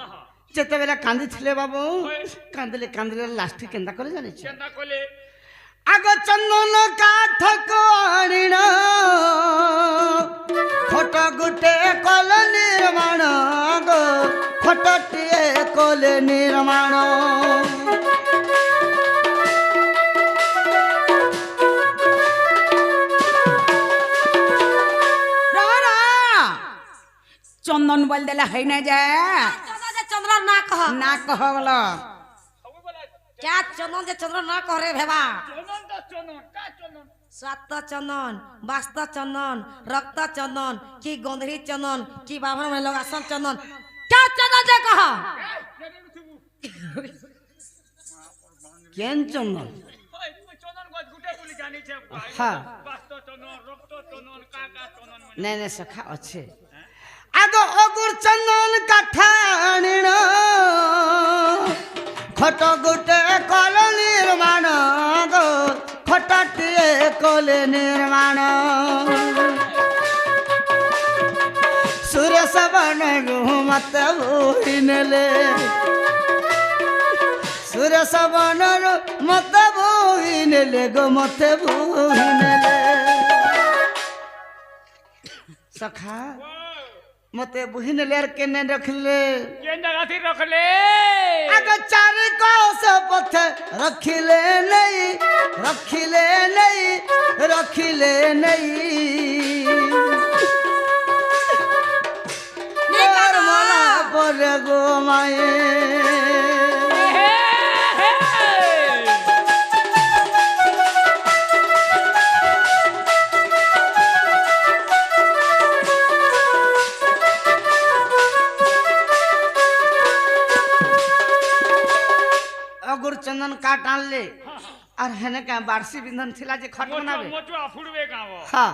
যেতেবেলে কান্দিଥିଲେ বাবু কান্দিলে কান্দিলে লাস্টে কেন্দা করে জানিছ କେନ୍ତା କଲେ আগ চন্দন কাঠ আনিণ খট গুটে কল নির্মাণ গো খটটিয়ে কলে নির্মাণ চন্দন বল দেলে হয় না যে চন্দ্র না কহ না কহ বল ସବୁବେଳେ क्या चंदन जे चंद्र ना कह रे भेबा ଚନ୍ଦନ ତ ଚନ୍ଦନ କା ଚନ୍ଦନ स्वात चंदन बास्त चंदन रक्त चंदन की गंधरी चंदन की बाभन में लगासन चंदन क्या चंदन जे कह কেন চন্দন চন্দন গছ গুটে বলি জানিছে হ্যাঁ বাস্ত চন্দন রক্ত চন্দন কা কা চন্দন মানে নাই নাই সখা আছে আগ অগুর চন্দন কাঠা আনিণ খট গুটে কল নির্মাণ গো খটটিয়ে কলে নির্মাণ সুরেশ বন মত বই নেলে সুরেশ বনর মত বই নেলে গো মতে বই নেলে সখা মতে বহি নেলে আর কেনে রখলে কেন জায়গা থেকে রখলে আগ চার কোষ পথে রখিলে নেই রখিলে নেই রখিলে নেই মোর মালা পরে গো মায়ে কাঠ আনলে আর হেনে কা বার্ষি বিন্ধন ছিল যে খট বানাবে মোচুয়া ফুড়বে গাঁও হ্যাঁ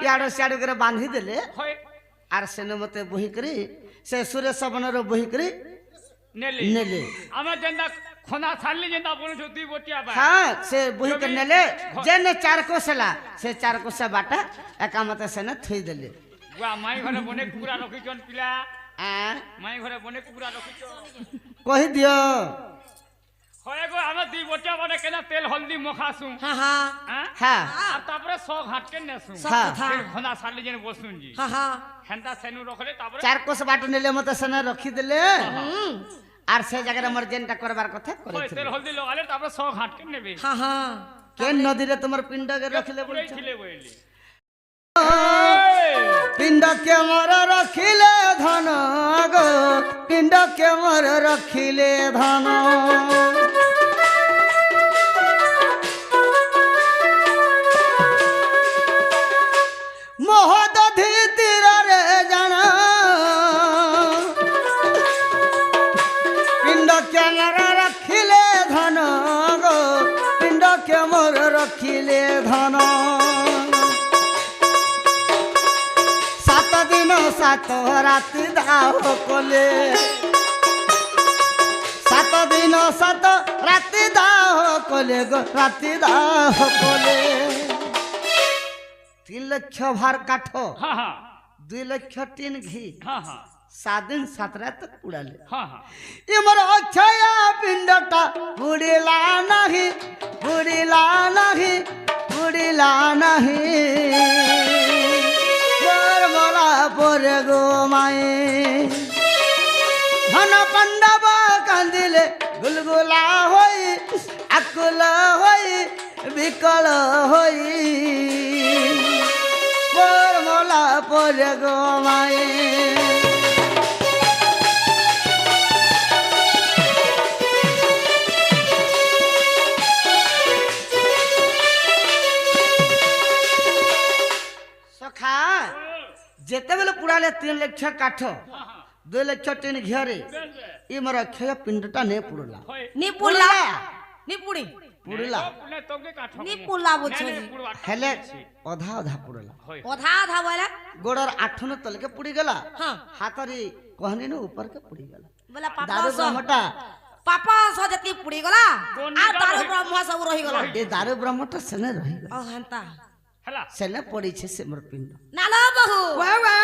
ইয়াড়ো সিয়াড়ো করে বাঁধি দেলে হয় আর সেনে মতে বহি করে সে সুরেশ বনর বহি করে নেলে নেলে আমরা যেটা খনা ছাড়লি যেটা বলেছ দুই বটিয়া বা হ্যাঁ সে বহি করে নেলে যেনে চার কোসলা সে চার কোসা বাটা একা মতে সেনে থই দেলে গুয়া মাই ঘরে বনে কুকুরা রখিছন পিলা আ মাই ঘরে বনে কুকুরা রখিছ কহি দিও হয় গো আমরা দুই বটিয়া বনে কেনা তেল হলদি মখাসু হ্যাঁ হ্যাঁ হ্যাঁ হ্যাঁ আর তারপরে সব হাটকে নেসু সব হ্যাঁ। কথা খনা ছাড়লি যেন বসুন জি হ্যাঁ হ্যাঁ হেনটা সেনু রখলে তারপরে চার কোস বাটা নেলে মতে সেনে রখি দেলে হুম, আর সে জায়গায় আমার যেনটা করবার কথা হয় করেছিল তেল হলদি লগালে তারপরে সব হাটকে নেবে হ্যাঁ হ্যাঁ কে নদীরে তোমার পিণ্ডকে রখিলে পুরাই বলছো ছিলে বইলি পিণ্ডকে মর রখিলে ধন গো পিণ্ডকে মর রখিলে ধন মহদধি তীরে জানা পিণ্ডকে মর রখিলে ধন গো পিণ্ডকে মর রখিলে ধন সাত দিন সাত রাতি দাও কলে সাত দিন সাত রাতি দাও কলে গো রাতি দাও কলে 3 লক্ষ ভার কাঠ হ্যাঁ হ্যাঁ 2 লক্ষ টিন ঘি হ্যাঁ হ্যাঁ 7 দিন 7 রাত পুড়ালে হ্যাঁ হ্যাঁ ইমর অক্ষয় পিণ্ডটা পুড়িলা নাহি পুড়িলা নাহি পুড়িলা নাহি মলা পরে গো মায়ে ধন পাণ্ডব কান্দিলে গুলগুলা হই আকুল হই বিকল হই মলা পরে গো মায়ে সখা যেତେବେଳେ পুড়ালে 3 লক্ষ কাঠ 2 লক্ষ টিন ঘিଅରେ ଇ ମୋର ଅକ୍ଷୟ ପିଣ୍ଡଟା ନେ ପୁଡଲା হয় নিপুলা নিপুড়ি ପୁଡଲା পুনে তোকে কাঠ নিপুলা বলছো ହେଲେ ଅଧା ଅଧା ପୁଡଲା হয় কথা ধা বলে ଗୋଡର ଆଠନ ତଲକେ ପୁଡି ଗଲା হ্যাঁ ହାତରେ କହନିନୁ ଉପରକେ ପୁଡି ଗଲା বলে পাপা ଦାରୁ ବ୍ରହ୍ମଟା পাপা সজতি পুড়ি গলা আর দারু ব্রহ্ম সব রহি গলা ଏ ଦାରୁ ବ୍ରହ୍ମଟା ସେନେ ରହିଗଲା ও হেনতা হেলা ସେନେ ପଡିছে ସେ ମୋର ପିଣ୍ଡ নালো বহু বাবা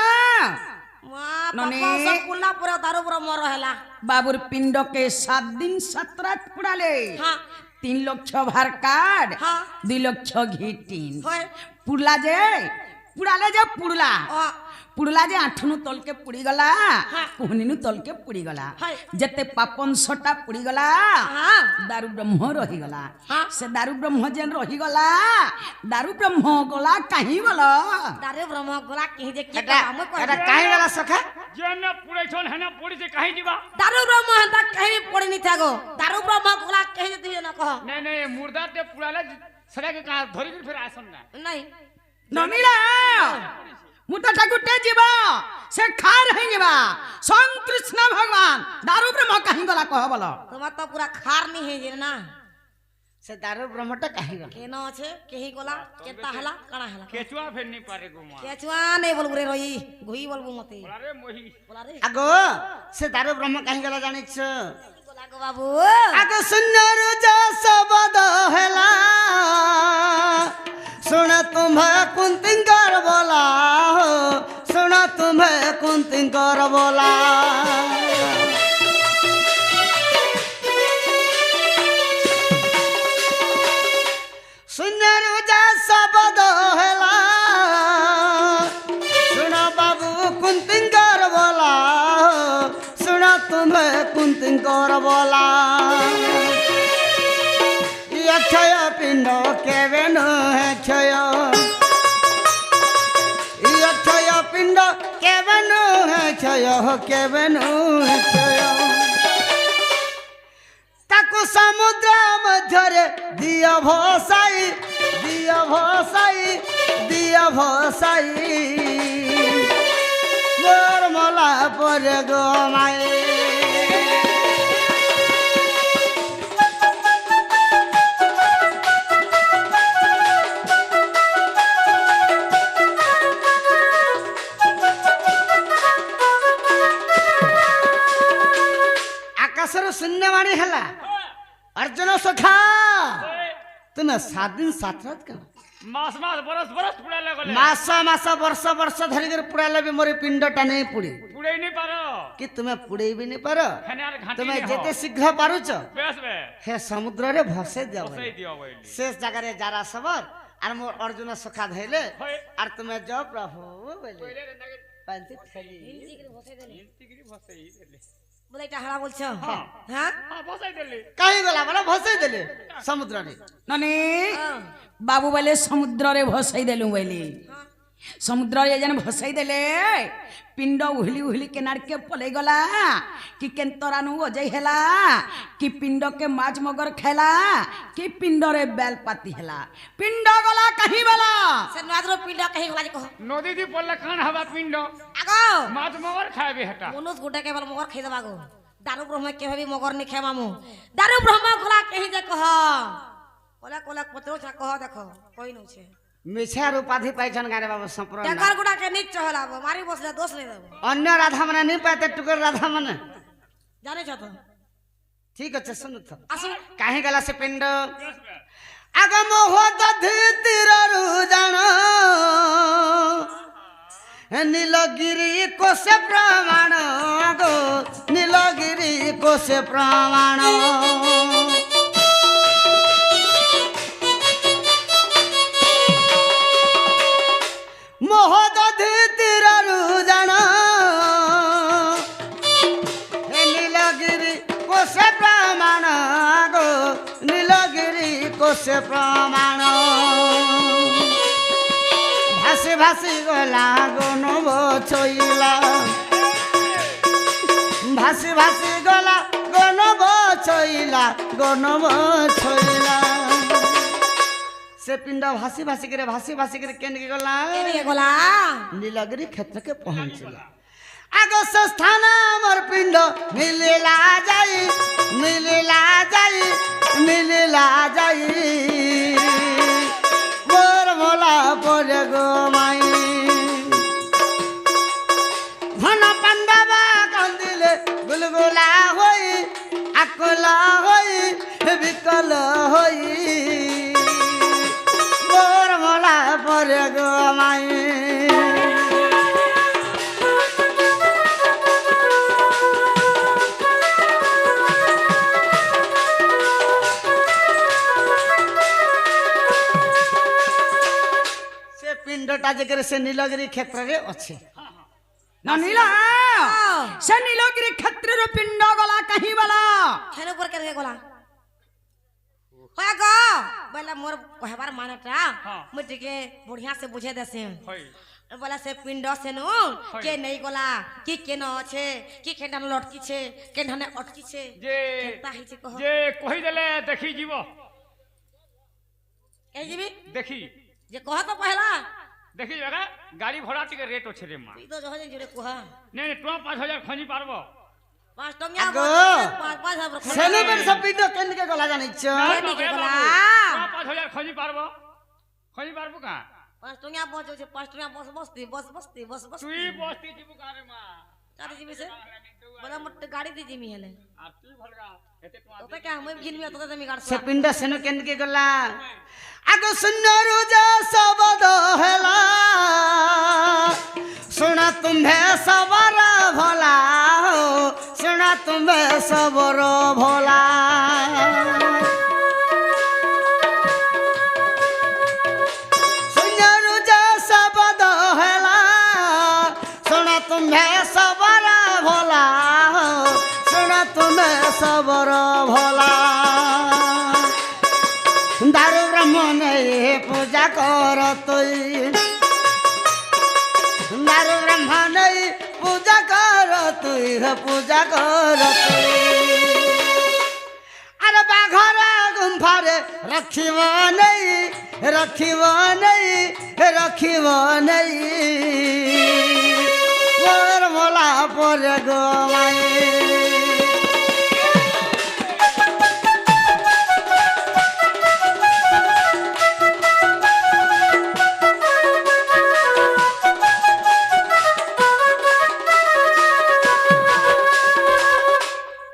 মা ননি। পাপা সব পুলা পুরা দারু ব্রহ্ম রহেলা বাবুর পিণ্ডকে 7 দিন 7 রাত পুড়ালে হ্যাঁ 3 লক্ষ ভার কাঠ হ্যাঁ 2 লক্ষ ঘি টিন হয় পুড়লা যে পুড়ালে যে পুড়লা ও পুড়লা যে আঠুনু তলকে পুড়ি গলা হ্যাঁ। কুহনিনু তলকে পুড়ি গলা হয়। যেতে পাপনশটা পুড়ি গলা হ্যাঁ দারু ব্রহ্ম রহি গলা হ্যাঁ। সে দারু ব্রহ্ম যেন রহি গলা দারু ব্রহ্ম গলা কাহি গলা দারু ব্রহ্ম গলা কি যে কি এটা আমি এটা কাହିଁ গଲା ସଖା যেন পুড়াইছন হেনা পড়িছে কাহি দিবা দারু ব্রহ্ম হেনতা কহি পড়ি নি থাকো দারু ব্রহ্ম গলা কহি যে তুই না কহ নাই নাই মুর্দা তে পুড়ালে সেটাকে কা ধরি করে ফের আসন না নাই নমিলা মুটা ঠাকুরটে ଯିବା ସେ ଖାର ହେଇଯିବା ସ୍ୱୟଂ କୃଷ୍ଣ ଭଗବାନ ଦାରୁ ବ୍ରହ୍ମ କାହିଁ ଗଲା କହ ବଲ তোমার তো পুরা খার নি হে যে না ସେ ଦାରୁ ବ୍ରହ୍ମଟା କାହିଁ ଗଲା কেন আছে কেহি গলা কেতা হলা কানা হলা কেচুয়া ফের নি পারে গো মা কেচুয়া নেই বলবু রে রই ঘুই বলবু মতে আরে মহি বলা রে ଆଗ ସେ ଦାରୁ ବ୍ରହ୍ମ କାହିଁ ଗଲା ଜାଣିଛ গলা গো ବାବୁ ଆଗ ଶୂନ୍ୟରୁ ଯା ଶବଦ ହେଲା ଶୁଣ ତୁମ୍ଭେ କୁନ୍ତିଙ୍କର ବୋଲା ହୋ ଶୁଣ ତୁମ୍ଭେ କୁନ୍ତିଙ୍କର ବୋଲା ଶୂନ୍ୟରୁ ଯା ଶବଦ ହେଲା ଶୁଣ ବାବୁ କୁନ୍ତିଙ୍କର ବୋଲା ହୋ ଶୁଣ ତୁମ୍ଭେ କୁନ୍ତିଙ୍କର ବୋଲା ଅକ୍ଷୟ ପିଣ୍ଡ କେବେ ନୁହେଁ କ୍ଷୟ ଅକ୍ଷୟ ପିଣ୍ଡ କେବେ ନୁହେଁ କ୍ଷୟ କେବେ ନୁହେଁ କ୍ଷୟ ତାକୁ ସମୁଦ୍ର ମଧ୍ୟରେ ଦିଅ ଭସାଇ ଦିଅ ଭସାଇ ଦିଅ ଭସାଇ ମୋର ମଲା ପରେ ଗୋ ମାଏ ना 7 दिन 7 रात का मास मास बरस बरस पुड़ाले गले मास मास वर्ष वर्ष धरी कर पुड़ाले भी मोर पिंडटा नहीं पुड़ी पुड़े नहीं पारो कि तुम्हें पुड़े भी नहीं पारो खनियार घाटी तुम्हें नहीं जेते हो शीघ्र पारुच बेस बे हे समुद्र रे भसे दिया बसई दियो बोली शेष जगह रे जारा सबर और मोर अर्जुन सखा धैले होय और तुम्हें जो प्रभु बोले पहिले रे नगे पंथी थली इंतिगिरी बसई देले বলে এটা হারা বলছো হ্যাঁ। হ্যাঁ हां बसई देले कहीं गला बोला भसे देले समुद्र रे ननी बाबू बोले समुद्र रे भसई देलु बोली समुद्र रे जन भसई देले पिंड उहली उहली के नाड़के पले गला कि केन्तरानु अजय हेला कि पिंड के माछ मगर खेला कि पिंड रे बेल पाती हेला पिंड गला कहीं वाला সে নাদর পিন্ডা কহি গলা কহ नदी दी पल्ले कान हवा पिंड আগো माछ मगर खाबे हटा মনুষ গোটা কেবল মগর খাই দেবা গো দারু ব্রহ্ম কে ভাবি মগর নি খাই মামু দারু ব্রহ্ম গলা কহি যে কহ কোলা কোলা পত্র ছা কহ দেখো কই নছে मिछार उपाधि पाइछन गारे बाबा संपूर्ण টেকার গোটা কে নিচ চহলাবো মারি বসলে দোষ নাই দেবো अन्य राधा मने नहीं पाते टुकर राधा मने জানিছ তো ठीक अच्छे सुन तो আসু काहे गला से पिंड बेस बे आगम हो दधि तीररु जान नीलगिरी को से प्रमाण गो नीलगिरी को से प्रमाण मोह दधि तीररु जान नीलगिरी को से प्रमाण गो नीलगिरी को से प्रमाण भासी भासी गला गन बचैला भासी भासी गला गन बचैला से पिंड भासी भासी करे केन के गला এদিকে গলা नीलगिरी क्षेत्र के पहुंचला आगो से स्थान मोर पिंड मिलिला जाई मोर मोला पर गो माई घन पांडवा कांदिले गुलगुला होई आकुला होई विकल होई मोर मोला पर गो माई से पिंडटा जकर से नीलगिरी क्षेत्र रे अच्छे नीला से नीलगिरी क्षेत्र रे पिंड गला कहीं वाला হেন পর কে গলা হয় গো বলে মোর কহবার মানেটা মই টিকে বঢ়িয়া से বুঝে দেছে होय बोला से पिंड से नो के नहीं गला कि के न छे कि केठाने लटकी छे केठाने अटकी छे जे केता हि छे कह जे कहि देले देखि जीव ए जीबी देखि जे कह तो पहला देखि जगह गाड़ी घोड़ा टिके रेट अछि रे मां ई तो जह जुरे कह नहीं टोआ 5000 खनी पारबो 5 टंगिया आगो। 5 सेने पर सब पिंड केन के गला जानि छ नहीं के गला 5000 खनी पारबो का 5 टंगिया पहुंचो छे 5 टंगिया बस तुई बस्ती जीबु का रे मां चारी जीबी से बोला मत गाड़ी दी जिमी हेले आती भलगा एते तो पे क्या हम घिन में तो मी गाड़ से पिंड सेनो केन के गला आगो सुनरु जा सबद हेला सुना तुम्हें सबर भोला हो सुना तुम्हें सबर भोला सुनरु जा सबद हेला सुना तुम्हें सबर भोला हो सुना तुम्हें सबर भोला दारु ब्रह्म नहीं पूजा कर दारु ब्रह्म नहीं पूजा कर अरे बाघर गुंफा रे रखिब नहीं मोर मोला पर गो माई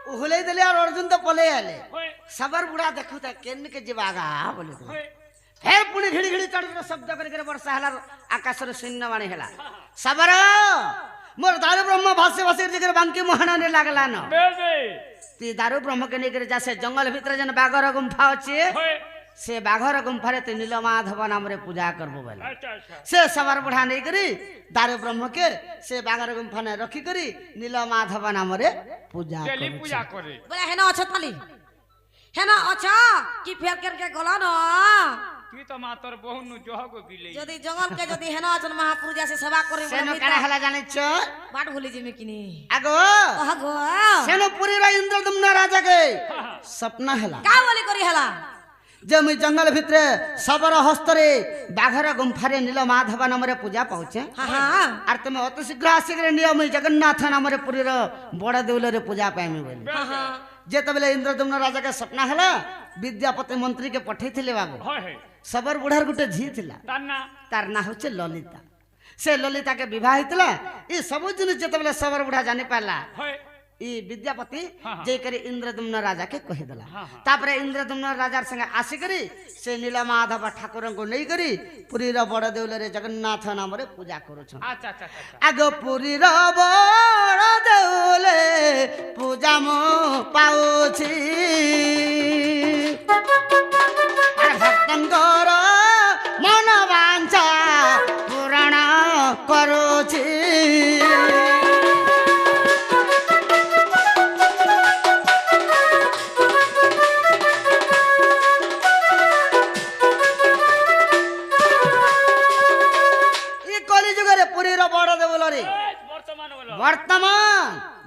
उहले दिले और अर्जुन तो पले आले होय सबर बुढ़ा देखू तक केन के जीवागा बोले होय फेर पुणी घिड़ी घिड़ी चढ़ शब्द करके वर्षा हला आकाश रे शून्य वाणी हला सबर मोर दारू ब्रह्म भाष्य भाष्य जगह बांकी मोहना ने लागला न बेबे ती दारू ब्रह्म के नेकर जासे जंगल भीतर जन बागर गुंफा अछि होय से बाघर गुंफा रे ते नीलमाधव नाम रे पूजा करबो बेला अच्छा अच्छा से सवार बुढ़ा नहीं करी दारू ब्रह्म के से बाघर गुंफा ने रखी करी नीलमाधव नाम रे पूजा डेली करू पूजा करे बोले है ना अच्छा ताली है ना अच्छा कि फेर करके गला ना তুই তো মা তোর বহু নু জহগ বিলে যদি জঙ্গল के যদি है ना अच्छा महापुरुष से सेवा करे सेनो काड़ा हला जाने छ बाट भूली जिमे किनी आगो अगो सेनो पुरी रा इंद्रदम्न राजा के सपना हला का बोली करी हला जे मुई जंगल भितरे सबर हस्तरे बाघर गुंफारे नीलमाधव नाम रे पूजा पाउछे हां हां आर तमे अति शीघ्र आसिकरे नियम जगन्नाथ नाम रे पुरी रो बड़ देउल रे पूजा पाइमे बोली हां हां जे तबले इंद्रदम्न राजा के सपना हला विद्यापति मंत्री के पठैथिले बाबू হয় হয় सबर बुढ़ार गुटे झी थिला তার না तार ना होचे ललिता से ललिता के विवाह हितला ई सब जिन जेतबले सबर बुढ़ा जानि पाला হয় ई विद्यापति हाँ, हाँ। जे करे इंद्रदम्न राजा के कहि देला हाँ, हाँ। तापरे इंद्रदम्न राजा संगे आसी करी से नीलमाधव ठाकुर को नहीं करी पुरी रो बड़ देउल रे जगन्नाथ नाम रे पूजा करू छ আচ্ছা আচ্ছা আচ্ছা आगो पुरी रो बड़ देउले पूजा मो पाउछि अरे भक्तंकर मन वांछा पूरण करूछि বর্তমান বলো वर्तमान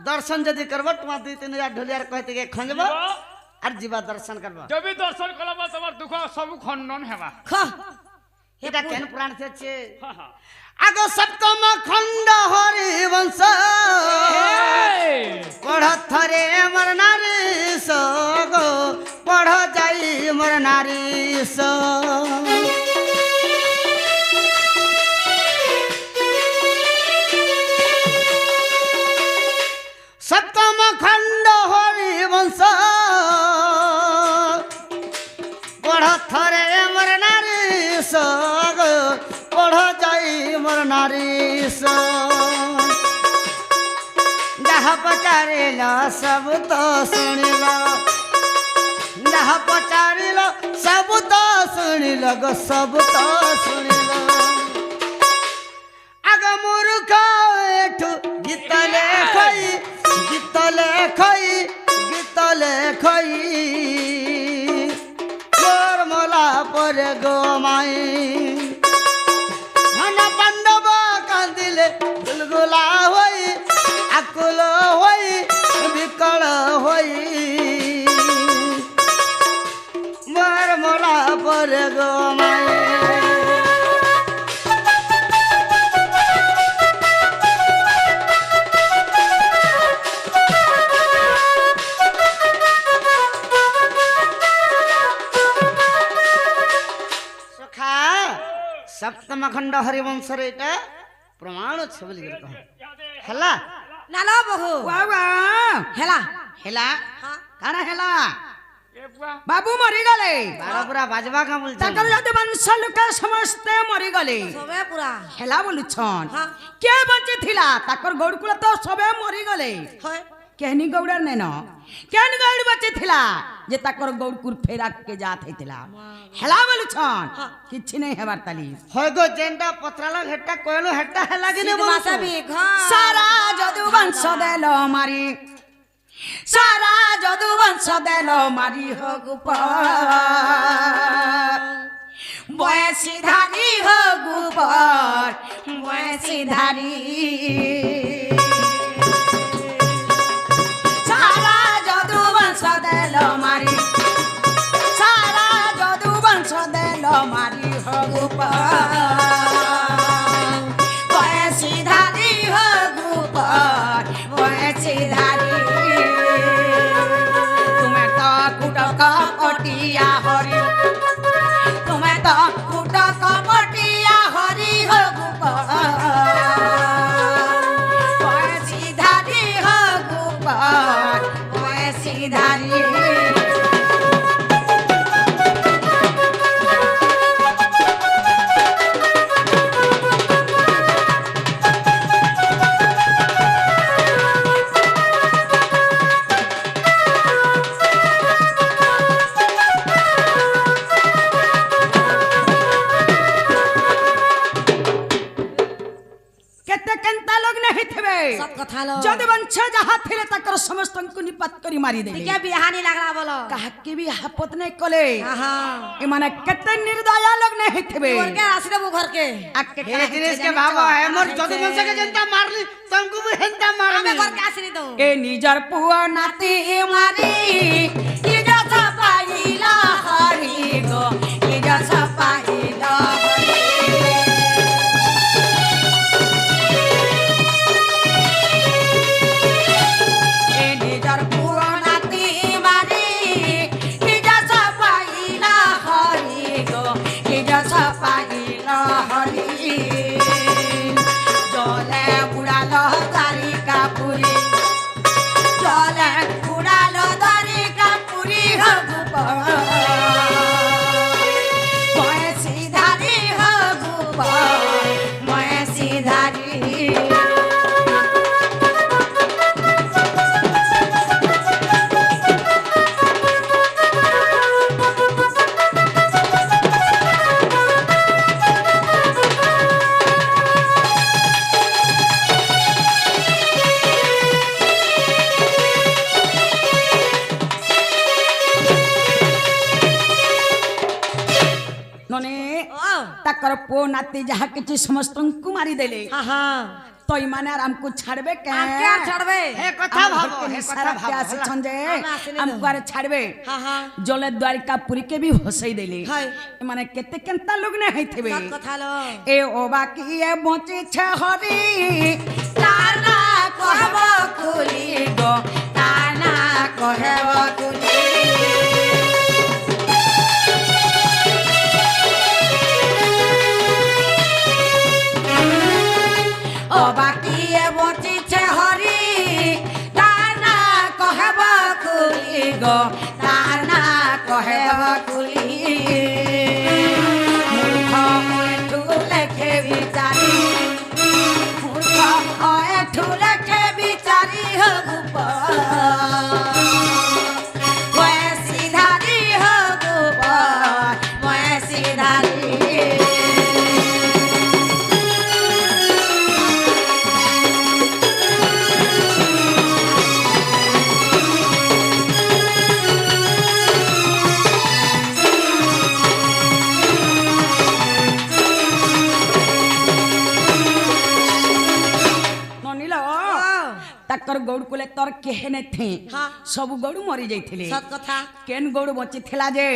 दर्शन जदि करब तुम 2-3 ढोलियार कहते के खंजब और जीवा दर्शन करब যদি দর্শন করব তোমার দুঃখ সব খণ্ডন হেবা ख एटा केन पुराण से छे হ্যাঁ হ্যাঁ आगो सप्तम खंड हरि वंश पढ़ थरे मर नारी सगो पढ़ जाई मर नारी स सप्तम खंड हरि वंश पढ़ थरे मर नारी सग पढ़ जाई मर नारी स जहाँ पचारिल सब तो सुनिल जहाँ पचारिल सब तो सुनिल गो सब तो सुनिल आग मूर्ख एठू गीत लेखई गीत लेखई गीत लेखई मोर मला पर गो माई मन पांडव कांदिले गुलगुला होई आकुल होई विकल होई मोर मला पर गो माई सप्तम खंड हरिवंश रे एटा प्रमाण छ बोली कह हला नाला बहु बाबा हेला हेला हां काना हेला এ বুয়া बाबू मरी गले बारा पूरा बाजवा का बोल ताकर यदि वंश लोक समस्ते मरी गले सबे पूरा हेला बोलुछन हाँ। के बंची थिला ताकर गौड़कुल तो सबे मरी गले होय केहनी गौड़र ने न केहनी गौड़ बचे थिला जे ताकर गौड़कुल फेरा के जात हेतिला हेला बोलुछन किछि नहीं हेबार ताली होय गो जेंडा पत्राला हेटा कोयलो हेटा हला कि ने बोल मासा भी घा सारा जदु वंश देलो मारी सारा जदु वंश देलो मारी हो गुपर बयसी धारी हो गुपर बयसी धारी सारा जदु वंश देलो मारी सारा जदु वंश देलो मारी हो गुपर बयसी धारी हो गुपर बयसी धारी तुम्हें तो कुटक पटिया हरी तुम्हें तो कुटक पटिया हरी हो गुपर बयसी धारी हो गुपर बयसी धारी সব কথা লো যদি বঞ্চ যাহা থিলে তাকর সমস্তଙ୍କୁ নিপাত କରି মারি দেলে টিকে বিহানি লাগলা বলো কাহাকে ବି হাপত নাই কলে আহা এমানে কেতে নির্দয়া লোক নাই হইতবে ঘরকে আসি দেবো ঘরকে আকে हे दिनेश के भागो है मोर जदु मन से के जनता मारली तुमको भी हेंता আমি मारली ঘরকে আসি নি তো এ নিজর পুয়া নাতি মারি ইজত পাইলা হরি গো ইজত পাইলা এ নিজর পুয়া নাতি মারি ইজত পাইলা হরি গো ইজত পাইলা হরি জলে বুড়ালো তারি কাপুরি জলে বুড়ালো তারি কাপুরি হগু ময় সিধারি হগু ময় সিধারি ননে ও তাকর পো নাতি যাহা কিছু সমস্তଙ୍କୁ মারি দেলে আহা তো ইমানে আর আমকু ছাড়বে কে আমকে আর ছাড়বে हे कथा भागो हे कथा সারা भागो আসছেন যে আমি আসিনি তো। আমকু আর ছাড়বে আহা জলে দ্বারিকা পুরী কে भी হসাই দেলে হাই মানে কেতে কেনতা লোক নে হইতবে সব কথা লো এ ও বাকি এ বঁচি ছে হরি তানা কহব কুলি গো তানা কহব কুলি ও বাকি এ বঁচি ছে হরি তানা কহব কুলি গো তানা কহব কুলি মূর্খ মূর্ঠু লেখে বিচারি মূর্খ মূর্ঠু লেখে বিচারি হগু ময় সিধারি হগু ময় সিধারি ননিল তাকর গৌড় কুলে তোর কেহেনে থে হ্যাঁ। সবু গৌড় মরি যাইଥିଲେ সব কথা কেন গৌড় বଞ୍ଚি থিলা যে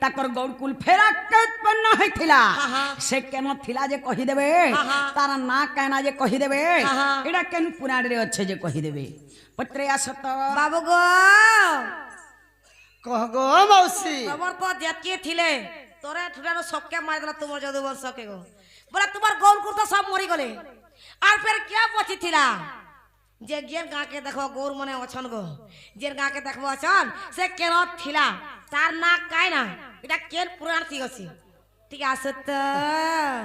তাকর গৌড় কুল ফেরা উৎপন্ন হইଥିଲା হ্যাঁ, হ্যাঁ। সে কেন থিলা যে কহি দেবে হ্যাঁ, হ্যাঁ। তার না কেনা যে কহি দেবে হ্যাঁ, হ্যাঁ। এটা কেন পুরাণে আছে যে কহি দেবে পত্রে আসত বাবু গো कह गो मौसी তোমার তো যেতকে থিলে তোরে ঠুটানো সবকে মারি দিলা তোমার যদু বংশকে গো বলে তোমার গৌর কুর্তা সব মরি গলে আর ফের কে বচি থিলা যে গেন গাকে দেখো গৌর মনে অছন গো যে গাকে দেখবো অছন সে কেন থিলা তার না কাই না এটা কেন পুরাণ ঠিক আছে ঠিক আছে তো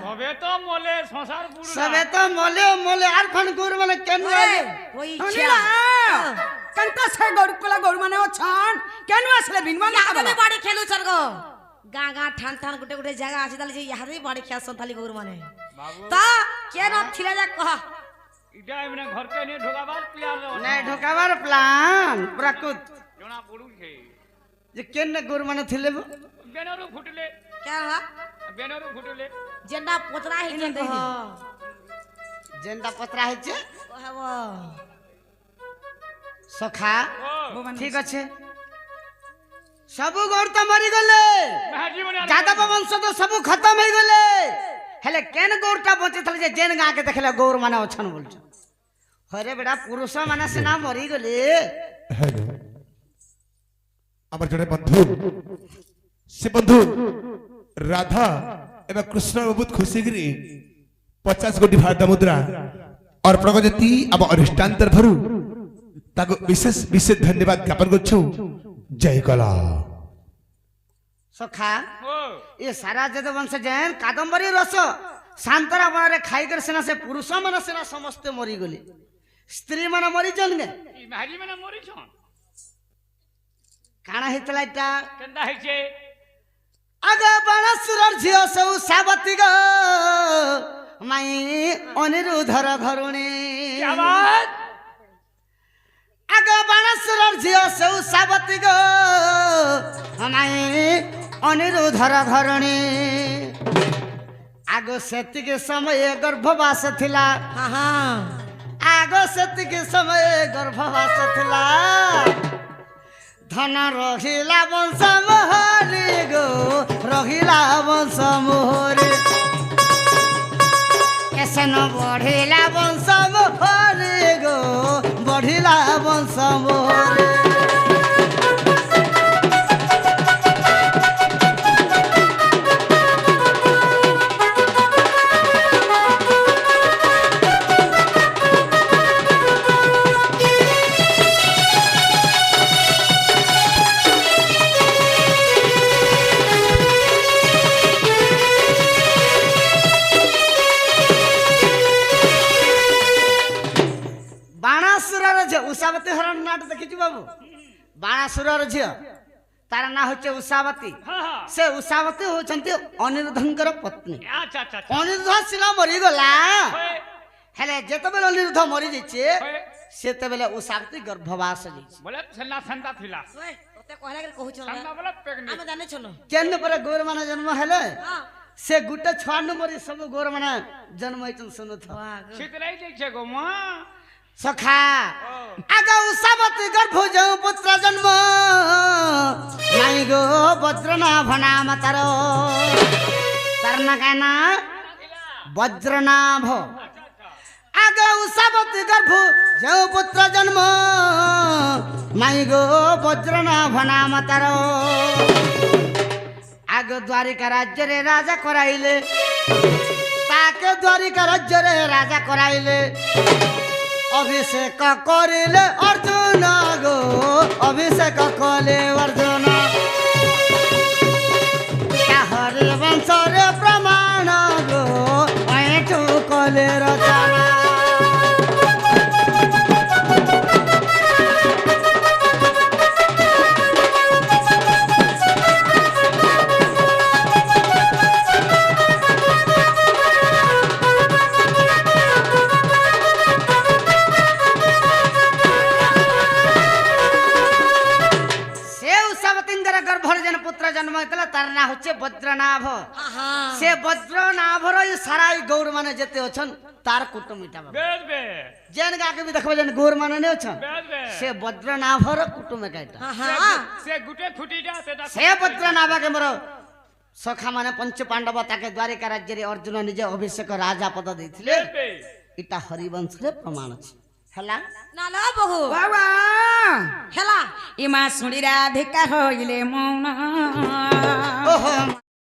তবে তো মলে সংসার পুরো सबे तो मोले मोले आर फन गुर माने केन आले ওই ননিলা কান্তা সে গৌড় কুলা গৌড় মানে অছন কেন আসলে বিনমান আমি বাড়ি খেলু চল গো গা গা ঠান ঠান গুটে গুটে জায়গা আছে তাহলে যে ইহাদেই বাড়ি খেয়া সন্তালি গৌর মানে বাবু তা কেন থিলা যা কহ এটা এমনি ঘরকে নিয়ে ঢোকাবার প্লেয়ার নাই ঢোকাবার প্লান প্রকুত জনা পড়ুছে যে কেন গুর माने थिले বেনরু ফুটলে কেন বেনরু ফুটলে যেটা পচরা হইছে দেহ जेंदा पत्रा हिचे কহব सखा ও ठीक अच्छे सबु गौर तो मरी गले মেহাজি মনে যাদব বংশ তো সবু খতম হই গলে হেলে কেন গৌরটা বঞ্চে থলে যে জেন গাকে দেখলে গৌর মানে অছন বলছ হরে বেটা পুরুষ মানে সিনা মরি গলে হ্যালো আমার জনে বন্ধু সে বন্ধু রাধা এবং কৃষ্ণ বহুত খুশি করে 50 কোটি ভারত মুদ্রা অর্পণ করতে ଆମ ଅନୁଷ୍ଠାନ ତରଫରୁ ତାକୁ ବିଶେଷ ବିଶେଷ ଧନ୍ୟବାଦ ଜ୍ଞାପନ କରୁଛୁ ଜୟ କଲା सखा ও ये सारा जद वंश जैन कादम्बरी रस शांतरा बन खाई सेना से पुरुष मन सेना समस्ते मरी गले स्त्री मन मरी जन गे এই মেহাজি মানে মরিছন काना हितला इटा কেন্দা হইছে आगे बाणासुर झियो सब सावती गो মাই অনিরুদ্ধর ঘরুণী क्या बात আগ বাণাসুরর ঝিও সে উষাবতী গো মাই অনিরুদ্ধর ঘরুণী আগ সেতিকে সময়ে গর্ভবাস থিলা हाँ हाँ আগ সেতিকে সময়ে গর্ভবাস থিলা ধন রহিলা বংশ মোহরি গো রহিলা বংশ মোহরি এসন বঢ়িলা বংশ মোহরি গো বঢ়িলা বংশ মোহরি বাণাসুরর ঝিও উষাবতী হরণ নাট দেখিছি বাবু বাণাসুরর ঝিও তার না হচ্ছে উষাবতী हाँ हाँ সে উষাবতী হচ্ছন্তি অনিরুদ্ধঙ্কর পত্নী अच्छा अच्छा अच्छा অনিরুদ্ধ ছিল মরিগলা ओए, হেলে যেতবেলে অনিরুদ্ধ মরি যাইছে ओए, সেতবেলে উষাবতী গর্ভবাস যাইছে बोले छन्ना छंदा थिला ओए तोते कहला के कहू चल छन्ना बोले पेगनी हम जाने छनो কেন পরে গৌর মানে জন্ম হেলে हां সে গুটে ছুয়া মরি সব গৌর মানে জন্ম হইছন শুনুথ वाह शीतलाई देखे गो मां সখা ओ আগ উষাবতী গর্ভ যৌ পুত্র জন্ম নাই গো বজ্রনাভ নাম তার তার না কেন বজ্রনাভ আগ উষাবতী গর্ভ যৌ পুত্র জন্ম নাই গো বজ্রনাভ নাম তার আগ দ্বারিকা রাজ্যরে রাজা করাইলে তাকে দ্বারিকা রাজ্যরে রাজা করাইলে অভিষেক করিলে অর্জুন গো অভিষেক কলে অর্জুন হরি বংশরে প্রমাণ গো এঠু কলে রচনা গর্ভর যেন পুত্র জন্ম হয়েছিল তার না হচ্ছে বজ্রনাভ हाँ हाँ সে বজ্রনাভর সারাই গৌর মানে যেতে অছন তার কুটুমিটা বাবা बेद बे যেন গাকে বি দেখবে যেন গৌর মানে নে অছন बेद बे সে বজ্রনাভর কুটুমে কাইটা हाँ हाँ से गुटे फुटी जा सेटा সে বজ্রনাভকে মোর সখা মানে পঞ্চ পাণ্ডব তাকে দ্বারিকা রাজ্যের অর্জুন নিজে অভিষেক রাজা পদ ଦେଇଥିଲେ बेद बे এটা হরিবংশরে প্রমাণ আছে হেলা ना ला बहु বাবা हेला ইমা শুনি রাধিকা হইলে মৌন ওহো